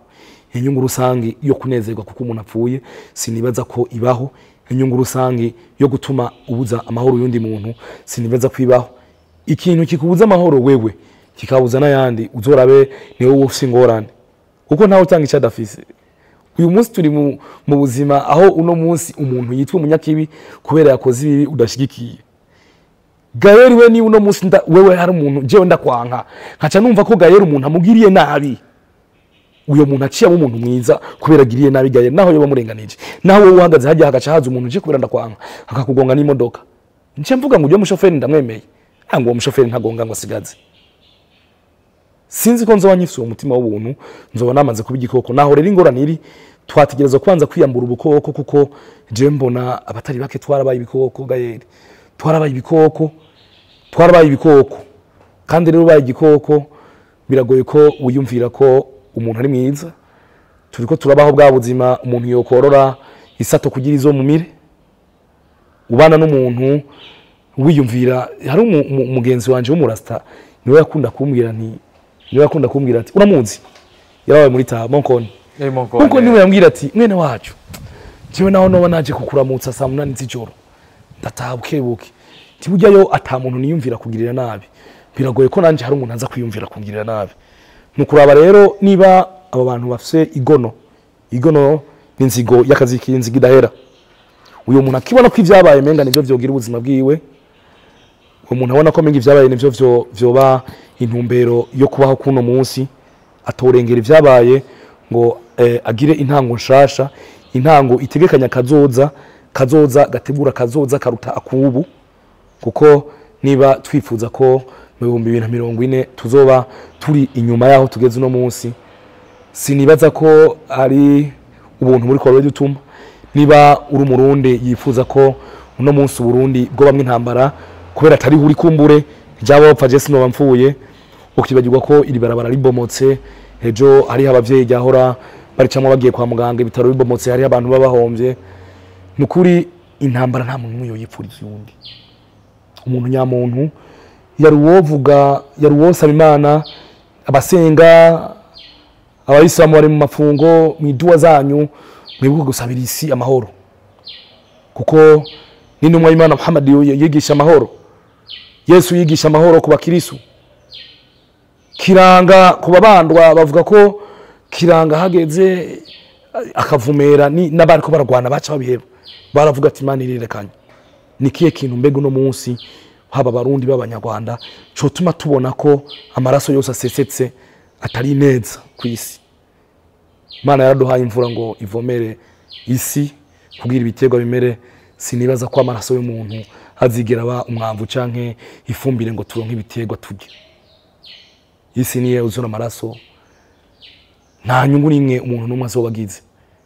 Inyungu rusangi yo kunezerwa kuko umuntu apfuye sinibaza ko ibaho. Inyungu rusangi yo gutuma ubuza amahoro yundi muntu sinibaza ko ibaho. Ikintu kikubuza amahoro wewe kikabuza n'ayandi uzorabe ni wowe ufise ingorane kuko ntawe utanga icadafise. Uyu munsi turi mu buzima aho uno munsi umuntu yitwa umunyakibi kubera yakoze ibi udashigikiye. Gael we ni uno munsi wewe hari umuntu jewe ndakwanka nkaca numva ko Gael umuntu amugiriye nabi uyo muntu aciye mu muntu mwiza kubera agiriye nabi Gael naho yoba murenganije naho wowe uhagaze hajya hagaca haza umuntu je kubera ndakwanka akakugonga n'imodoka nce mvuga ngo ujye mushoferi ndamwemeye ngo uwo mushoferi ntagonga ngo asigaze. Sinzi ko nzoba nyifise umutima w'ubuntu nzoba namaze kuba igikoko naho rero ingorane iri twategereza kwanza kwiyambura ubukoko kuko je mbona abatari bake twarabaye ibikoko Gael twarabaye ibikoko twarabaye ibikoko kandi rero baye igikoko biragoye ko wiyumvira ko umuntu ari mwiza turiko turabaho bwa buzima umuntu yokorora isato kugira izo mumire ubana n'umuntu wiyumvira hari umugenzi wanje w'umurasta niwe yakunda kumbwira ati uramuzi yarabaye muri ta Monkoni kuko niwe yambwira ati mwene wacu jewe naho noba naje kukuramutsa saa 8 z'ijoro ndataha bukebuke tibujyayo ata muntu niyumvira kugirira nabi biragoye ko nanje hari umuntu aza kwiyumvira kugirira nabi nukuraba rero niba aba bantu bafise igono n'inzigo y'akazi k'inzigo idahera uyo muntu akibona ko ivyabaye menga nivyo vyogira ubuzima bwiwe umuntu abona ko menga ivyabaye nivyo vyoba intumbero yo kubaho kuno munsi atorengera ivyabaye ngo agire intango nshasha intango itegekanya kazoza gategura kazoza karuta akubu kuko niba twifuza ko mu 2040 tuzoba turi inyuma yaho tugeze no munsi sinibaza ko ari ubuntu muri korwe dutuma niba uri umurundi yifuza ko uno munsi Burundi bwo bamwe intambara kubera atari uri kumbure ryabo bapfa je sino bamfuye ukibagirwa ko iri barabara ribomotse ejo ari abavyeyi ryahora baricamwe bagiye kwa muganga ibitaro bibomotse hari abantu babahombye nukuri intambara nta muntu muyo yipfuriza yundi umuntu nyamuntu yaruwosaba Imana abasenga abayisilamu bari mu mafungo mwiduwa zanyu mwibuke gusabira isi amahoro kuko n'intumwa y'Imana Muhammad yigisha amahoro Yesu yigisha amahoro ku bakirisu kiranga kubabandwa bavuga ko kiranga hageze akavumera n'abari ko baragwana baca babiheba baravuga ati Imana irerekanye nikiye kintu mbego no munsi haba barundi b'abanyarwanda cyo tuma tubona ko amaraso yose asesetse atari neza kwisi Imana yaraduhaye imvura ngo ivomere isi kugira ibitego bimere sinibaza ko amaraso y'umuntu azigera ba umwamvu canke ifumbire ngo turonke ibitego turye isi niye uzura amaraso nta nyungu nimwe umuntu numwe azobagize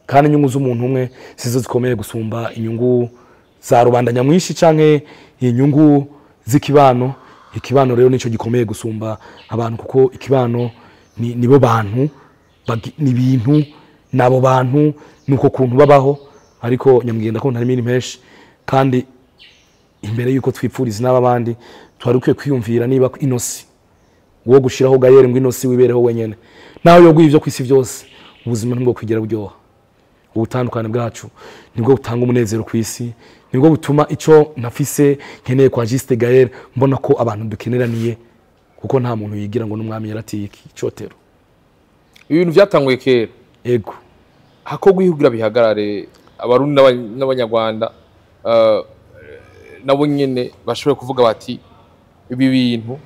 kandi inyungu z'umuntu umwe sizo zikomeye gusumba inyungu za rubanda nyamwishi canke inyungu z'ikibano ikibano rero nico gikomeye gusumba abantu kuko ikibano nibo bantu ni ibintu nabo bantu nuko kuntu babaho ariko nyamugenda ko ntari menshi kandi imbere yuko twipfuriza n'abandi twarukiye kwiyumvira niba inosi wo gushiraho gayere ngo inosi wibereho wenyene naho yo gwivyo kwisi byose ubuzima nibwo kwigira buryoha ubutandukane bwacu nibwo butanga umunezero kwisi nibwo butuma ico nafise nkeneye kwa Juste Gaël mbona ko abantu dukeneraniye kuko nta muntu yigira ngo n'umwami yaratiki icotero ibintu byatanguye kera ego hako guhigira bihagarare abarundi n'abanyarwanda nabo nyene bashobora kuvuga bati ibi bintu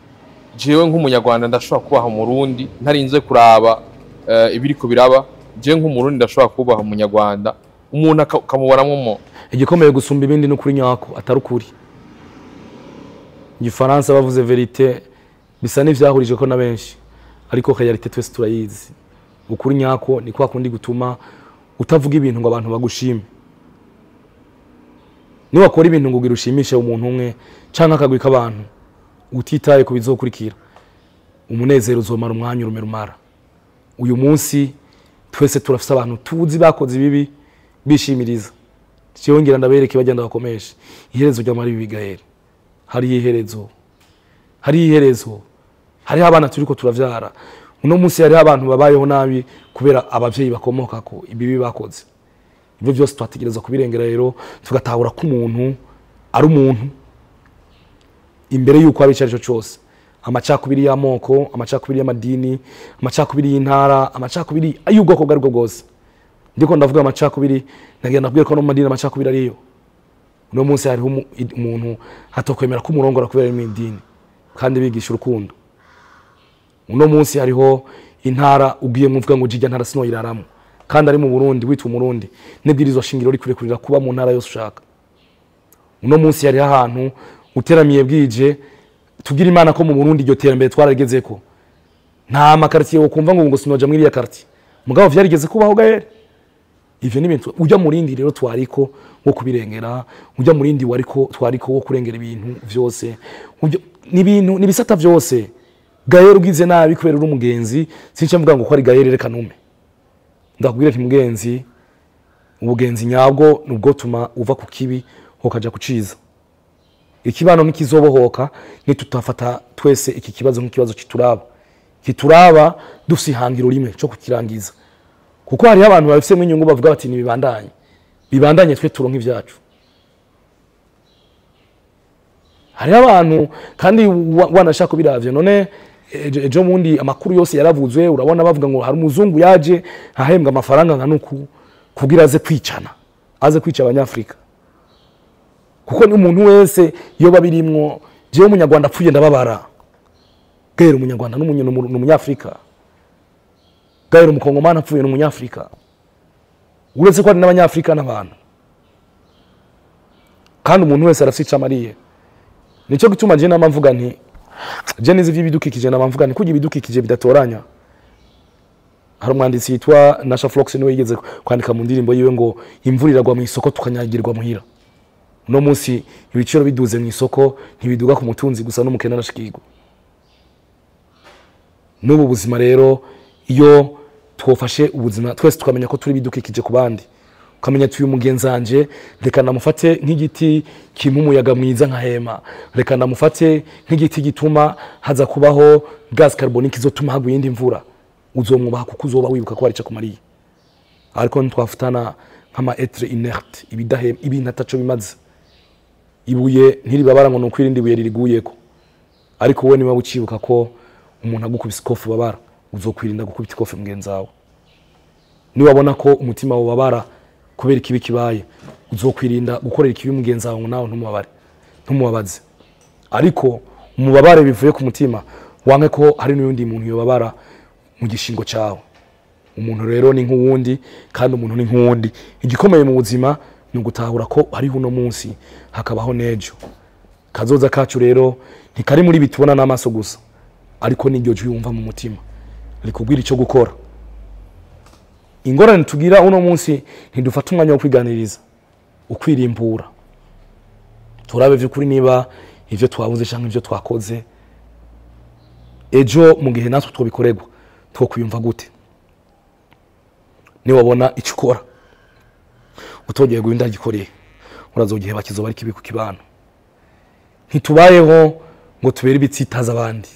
jewe nk'umunyarwanda ndashobora kubaha mu Burundi ntarinze kuraba ibiriko biraba je nk'umurundi ndashobora kubaha umunyarwanda umuntu akamuboramwo mo igikomeye gusumba ibindi no kuri nyako atarukuri Igifaransa bavuze verite bisa n'ivyahurije ko na benshi ariko kayarite twese turayizi ukuri nyako ni kwa kundi gutuma utavuga ibintu ngo abantu bagushime ni wakora ibintu ngo girushimishe umuntu umwe canka akagwika abantu utitaye ku bizokurikira umunezero uzomara umwanya rumera uyu munsi twese turafise abantu tuzi bakoze ibibi bishimiriza cyongera ndabereke bagenda bakomesha iherezo ry'amari bigahera hari iherezo hari abana turiko turavyara uno munsi hari abantu babayeho nabi kubera abavyeyi bakomoka ko ibibi bakoze ibyo byose twategereza kubirengera rero tugatahura ko umuntu ari umuntu imbere yuko abicarico cyose amacakubiri y'amoko amacakubiri y'amadini amacakubiri y'intara amacakubiri ay'ubwoko bwari bwo bwose ndiko ndavuga amacakubiri nagenda kubwira ko no madini amacakubiri ariyo uno munsi hari umuntu hatokwemera ko umurongora kubera mu idini kandi bigisha urukundo uno munsi hariho intara ugiye muvuga ngo jijya ntara sino iraramo kandi ari mu Burundi witwa umurundi nebwirizwa shingiro rikurekurira kuba mu ntara yose ushaka uno munsi hari ahantu uteramiye bwije tugira Imana ko mu Burundi iryo terambere twarageze ko nta makartier wo kumva ngo sinoja muri ya quartier mugabo vyarigeze kubaho Gaël ivyo n'ibintu ujya murindi rero twariko wo kubirengera ujya murindi wariko twariko wo kurengera ibintu vyose n'ibintu nibisata byose Gael ugize nabi kubera uri umugenzi since mvuga ngo ko ari Gael reka nume ndakubwira nti mugenzi ubugenzi nyabwo nubwo tuma uva ku kibi hokaja kuciza ikibano nkikizobohoka nitutafata twese iki kibazo nk'ikibazo kituraba dusihangiro rimwe cyo kukirangiza kuko hari abantu bafise inyungu bavuga bati bibandanye twe turonka ivyacu hari abantu kandi wanashaka biravye none ejo mundi amakuru yose yaravuzwe urabona bavuga ngo hari umuzungu yaje ahembwa amafaranga nkanuku kugira aze kwicana aze kwica abanyafrika kuko ni umuntu wese iyo babirimwo je umunyarwanda apfuye ndababara Gael umunyarwanda n'umunyafrika Gael umukongomani apfuye n'umunyafrika uretse ko ari n'abanyafrika n'abantu kandi umuntu wese arafite icamariye nico gituma je namvuga nti je nizi vy'ibidukikije namvuga nti kugira ibidukikije bidatoranya hari umwanditsi yitwa Nasha Flox niwe yigeze kwandika mu ndirimbo yiwe ngo imvura iragwa mu isoko tukanyagirwa muhira no munsi ibiciro biduze mu isoko ntibiduga ku mutunzi gusa n'umukene arashikirwa n'ubu buzima rero iyo twofashe ubuzima twese tukamenya ko turi bidukikije ku bandi ukamenya tuyu mugenzanje reka namufate nk'igiti kimumuyaga mwiza nka hema reka namufate nk'igiti gituma haza kubaho gas carbonique izotuma hagwa yindi mvura uzomwubaha kuko uzoba wibuka ko barica kumariye ariko ntwafatana nk'ama etre inerte ibidahem ibintu ataco bimaze ibuye ntiribabara ngo nukwirindi ibuye ririguyeko ariko we niba ucibuka ko umuntu agukubise ikofu babara uzokwirinda gukubita ikofu mugenzawe niwabona ko umutima wababara kubera ikibi kibaye uzokwirinda gukorera ikibi mugenzawe nawe ntumubabaze ariko umubabare bivuye ku mutima wange ko hari n'undi muntu yobabara mu gishingo cyawe umuntu rero ni nk'uwundi kandi umuntu ni nk'uwundi igikomeye mu buzima ni ugutahura ko hariho uno munsi hakabaho nejo kazoza kacu rero ntikari muri bitubona n'amaso gusa ariko n'iryo jwi wumva mu mutima rikubwira icyo gukora ingorane tugira uno munsi ntidufata umwanya wo kwiganiriza ukwirimbura turabe vy'ukuri niba ivyo twabuze cyangwa ivyo twakoze ejo mu gihe natwe twobikorerwa twokwiyumva gute ni wabona icyo ukora utogeye guhinda gikoreye urazogihe bakizoba ari kibi ku kibano ntitubayeho ngo tubere ibitsitaza abandi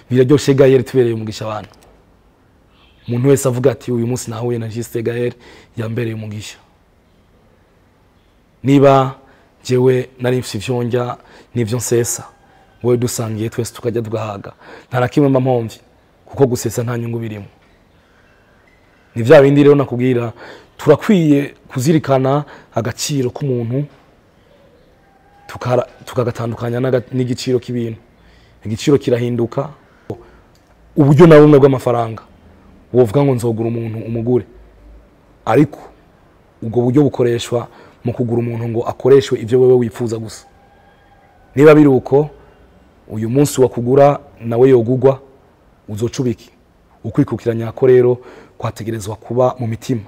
biraryoshe Gael tubereye umugisha abantu umuntu wese avuga ati uyu munsi nahuye na Juste Gael yambereye umugisha niba jewe nari mfite ivyonja n'ivyo nsesa wowe dusangiye twese tukajya tugahaga nta nakimwe mpamvye kuko gusesa nta nyungu birimo ni vya bindi rero nakubwira turakwiye kuzirikana agaciro k'umuntu tukagatandukanya n'igiciro k'ibintu igiciro kirahinduka uburyo na bumwe bw'amafaranga wovuga ngo nzogura umuntu umugure ariko ubwo buryo bukoreshwa mu kugura umuntu ngo akoreshwe ivyo wewe wifuza gusa niba biri uko uyu munsi wakugura nawe yogugwa uzocubiki ukwikukiranya ko rero kwategerezwa kuba mu mitima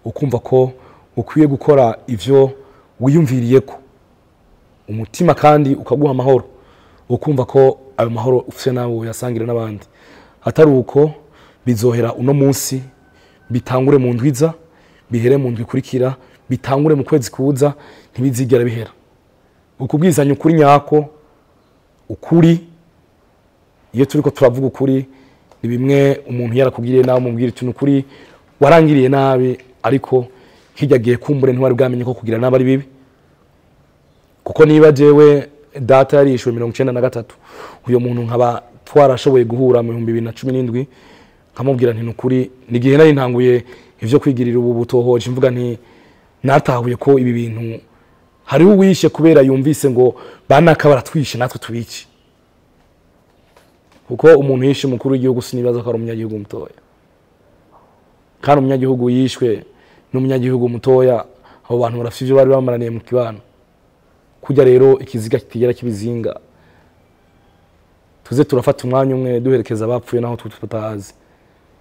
ukumva ko ukwiye gukora ivyo wiyumviriye ko umutima kandi ukaguha amahoro ukumva ko ayo mahoro ufite nawe yasangira n'abandi atari uko bizohera uno munsi bitangure mu ndwiza bihere mu ndwi kurikira bitangure mu kwezi kuza ntibizigera bihera ukubwizanya ukuri nyako ukuri iyo turiko turavuga ukuri ni bimwe umuntu yarakubwiriye nawe mubwira iti ukuri warangiriye nabi ariko hijagiye kumbure ntwari bwamenye ko kugira nabi ari bibi kuko niba jewe data yarishwe 1993 uyo muntu nkaba twarashoboye guhura mu 2017 nkamubwira nti nukuri nigihe nari ntanguye ivyo kwigirira ubu butohoje mvuga nti natahuye ko ibi bintu hari uwishe kubera yumvise ngo banaka baratwishe natwe tubici kuko umuntu yishe mukuru w'igihugu sinibaza ko ari umunyagihugu mutoya kandi umunyagihugu yishwe n'umunyagihugu mutoya abo bantu barafite ivyo bari bamaraniye mu kibano kujya rero ikiziga kitigera kibizinga tuze turafata umwanya umwe duherekeza abapfuye naho tutazi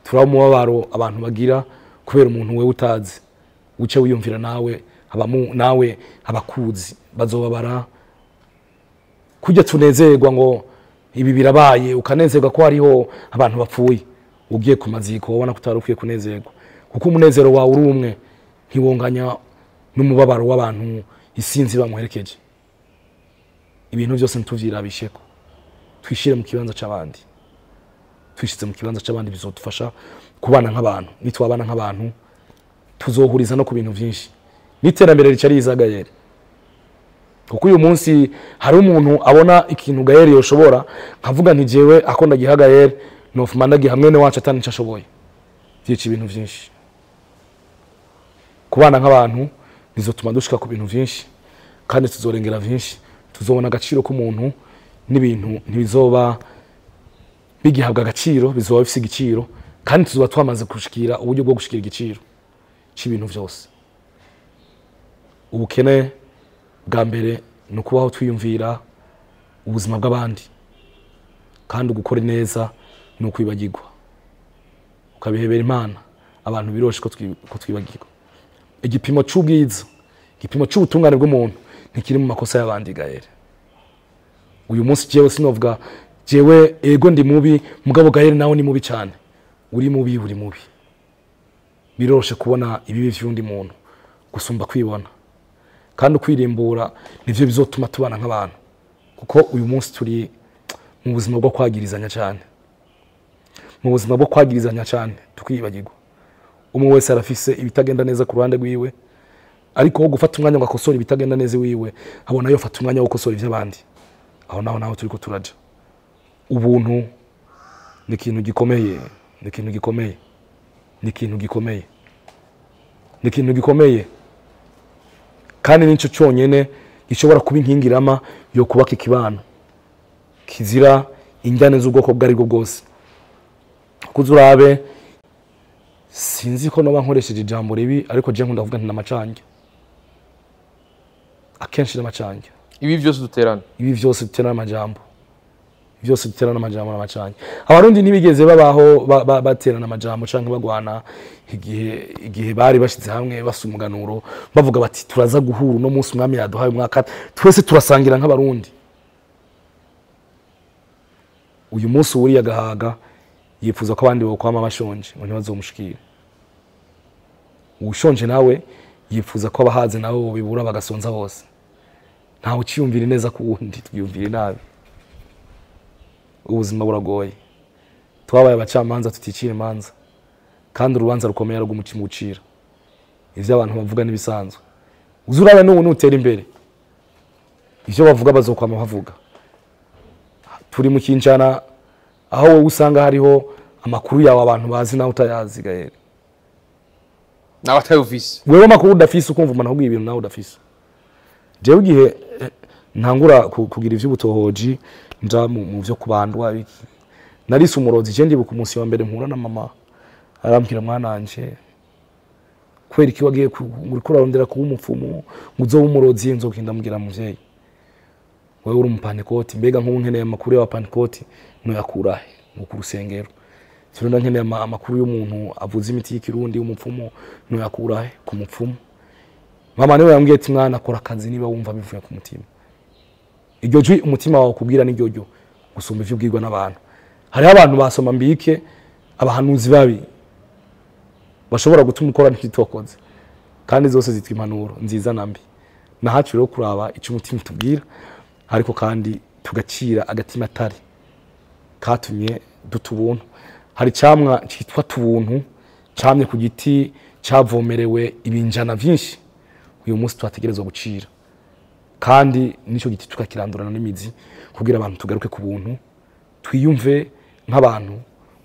turamubabaro abantu bagira kubera umuntu we utazi uce wiyumvira nawe abakuzi bazobabara kujya tunezerwa ngo ibi birabaye ukanezerwa ko hariho abantu bapfuye ugiye ku maziko ubona ko utari ukwiye kunezerwa kuko umunezero wawe uri umwe ntiwonganya n'umubabaro w'abantu isinzi bamuherekeje ibintu byose ntuvyirabisheko twishire mu kibanza c'abandi twishize mu kibanza c'abandi bizodufasha kubana nk'abantu nitwabana nk'abantu tuzohuriza no ku bintu byinshi n'iterambere rica rizagayere kuko uyu munsi hari umuntu abona ikintu Gaël yoshobora nkavuga nti jewe akonda giha Gaël nofuma ndagiha mwene wacu atani ncashoboye vyica ibintu byinshi kubana nk'abantu bizotuma dushika ku bintu byinshi kandi tuzorengera byinshi tuzobona agaciro k'umuntu n'ibintu ntibizoba bigihabwa agaciro bizoba bifise igiciro kandi tuzoba twamaze kushikira uburyo bwo gushikira igiciro c'ibintu byose ubukene bwa mbere no kubaho twiyumvira ubuzima bw'abandi kandi gukora neza no kwibagirwa ukabihebera Imana abantu biroshe ko twibagirwa igipimo c'ubwiza igipimo c'ubutungane bw'umuntu ntikiri mu makosa y'abandi Gaël uyu munsi jewe sinovuga jewe ego ndi mubi mugabo Gaël nawe ni mubi cyane uri mubi biroshe kubona ibibi vy'undi muntu gusumba kwibona kandi ukwirimbura nivyo bizotuma tubana nk'abantu kuko uyu munsi turi mu buzima bwo kwagirizanya cyane mu buzima bwo kwagirizanya cyane tukibagirwa umwe wese arafise ibitagenda neza ku ruhande rwiwe ariko wo gufata umwanya ngo akosora ibitagenda neza wiwe abona yo fata umwanya wo gukosora ivy'abandi aho naho turiko turaja ubuntu ni ikintu gikomeye ni ikintu gikomeye kandi nico cyonyene gishobora kuba inkingirama yo kubaka ikibano kizira injyane z'ubwoko bwari bwo bwose kuzurabe sinzi ko noba nkoresheje ijambo ribi ariko je nkunda kuvuga nti namacange akenshi namacange ibi byose duterana amajambo n'amacange abarundi ntibigeze babaho baterana amajambo canke bagwana igihe bari bashize hamwe basumuganuro bavuga bati turaza guhura no munsi umwami yaduhaye umwaka twese turasangira nk'abarundi uyu munsi uri yagahaga yifuza ko abandi bokwama bashonje ngo ntibazomushikire ushonje nawe yifuza ko abahaze nabo bibura bagasonza hose ntawe uciyumvira neza ku wundi twiyumvira nabi ubuzima buragoye twabaye abacamanza tuticira imanza kandi urubanza rukomeye rw'umutima ucira ivyo abantu bavuga nibisanzwe uzurabe n'ubu nutera imbere ivyo bavuga bazokwama bavuga turi mu kinjana aho wowe usanga hariho amakuru yawe abantu bazi nawe utayazi Gaël nawe atayufise wewe amakuru udafise ukumva umuntu akubwiye ibintu nawe udafise jewe igihe ntangura kugira ivy'ubutohoji nja mu vyo kubandwa biki narise umurozi je ndibuka umunsi wa mbere mpura na mama arambwira mwananje kweri ki wagiye muri kurarondera kuba umupfumu nguzo umurozi nzokinda mugira muvyeyi wewe uri umupanikoti mbega nk'ubu nkeneye amakuru ya panikoti no yakurahe mu kurusengero Sirunda nkeneye amakuru y'umuntu avuza imiti y'ikirundi y'umupfumu no yakurahe ku mupfumu mama niwe yambwiye ati mwana akora akazi niba wumva bivuye ku mutima iryo jwi umutima wawe kubwira n'iryo gusumba ivyo ubwirwa n'abantu hariho abantu basoma mbike abahanuzi babi bashobora gutuma ukora n'ikitokoze kandi zose zitwa impanuro nziza nambi nahacu rero kuraba ico umutima tubwira ariko kandi tugacira agatima atari katumye dutubuntu hari camwa citwa tubuntu camye ku giti cavomerewe ibinjana vyinshi uyu munsi twategerezwa gucira kandi nico giti tukakirandurana n'imizi kugira abantu tugaruke ku buntu twiyumve nk'abantu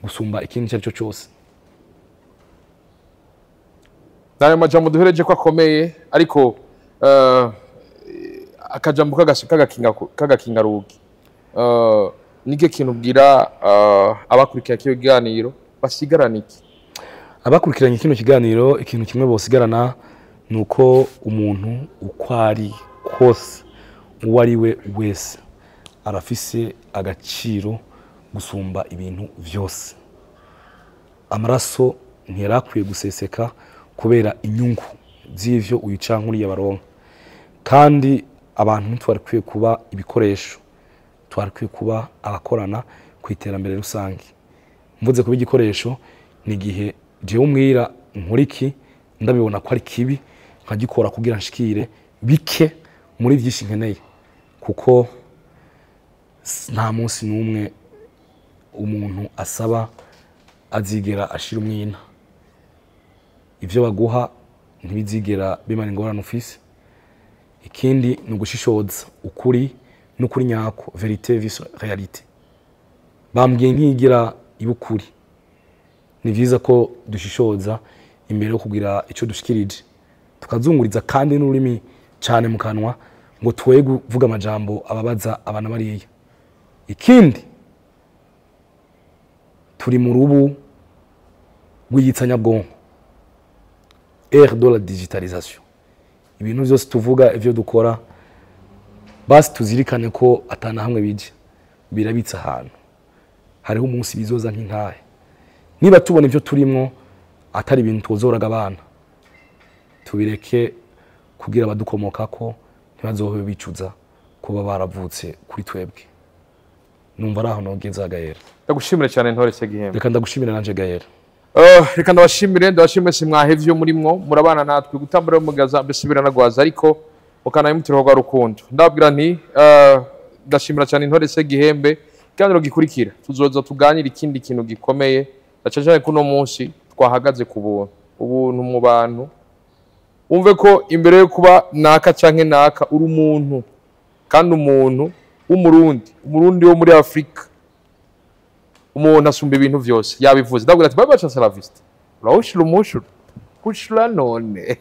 gusumba ikindi cyari cyo cyose nayo majambo duhereje ko akomeye ariko akajambo kagakinga rugi nige kintu ubwira abakurikira kiyo kiganiro basigarana iki abakurikiranye kino kiganiro ikintu kimwe bosigarana nuko umuntu ukwari kose uwari we wese arafise agaciro gusumba ibintu vyose amaraso ntiyarakwiye guseseka kubera inyungu z'ivyo uyicankuri yabaronka kandi abantu ntitwarakwiye kuba ibikoresho twarakwiye kuba abakorana ku iterambere rusange. Mvuze kuba igikoresho ni igihe jewe umwira nkuriki ndabibona ko ari kibi nkagikora kugira nshikire bike muri byinshi nkeneye, kuko nta munsi n'umwe umuntu asaba azigera ashira umwina. Ivyo baguha ntibizigera bimana ingorane ufise. Ikindi ni ugushishoza ukuri n'ukuri nyako, verite vis realite. Bambwiye nkigira ibukuri. Ni vyiza ko dushishoza imbere yo kugira ico dushikirije, tukazunguriza kandi n'ururimi cyane mu kanwa ngo twoye kuvuga amajambo ababaza abana bariya. Ikindi turi mu rubu rw'igitsanyabwonko, ère de la digitalisation. Ibintu byose tuvuga ivyo dukora basi tuzirikane ko atana hamwe bije birabitsa ahantu. Hariho umunsi bizoza nk'inkahe. Niba tubona ivyo turimwo atari ibintu tuzoraga abana, tubireke kugira abadukomokako ntibazobe bicuza kuba baravutse kuri twebwe. Numva araho nogeza Gaël. Ndagushimira cyane Ntore Segihembe. Reka ndagushimira nanje Gaël. Reka ndabashimire simwahe vyo murimwo murabana natwe gutambura mugaza mbesubira nagwaza ariko ukanaye mutiro rwa rukundo. Ndabwira nti ndashimira cyane Ntore Segihembe kandi gikurikira tuzoza tuganira ikindi kintu gikomeye ndacaje kuno munsi twahagaze ku ubuntu mu bantu. Umve ko imbere yo kuba naka canke naka uri umuntu kandi umuntu umurundi wo muri Afrika, umuntu asumba ibintu vyose yabivuze. Ndabwira ati bye bye, cha la vista. Urahushira umushuro kushura none.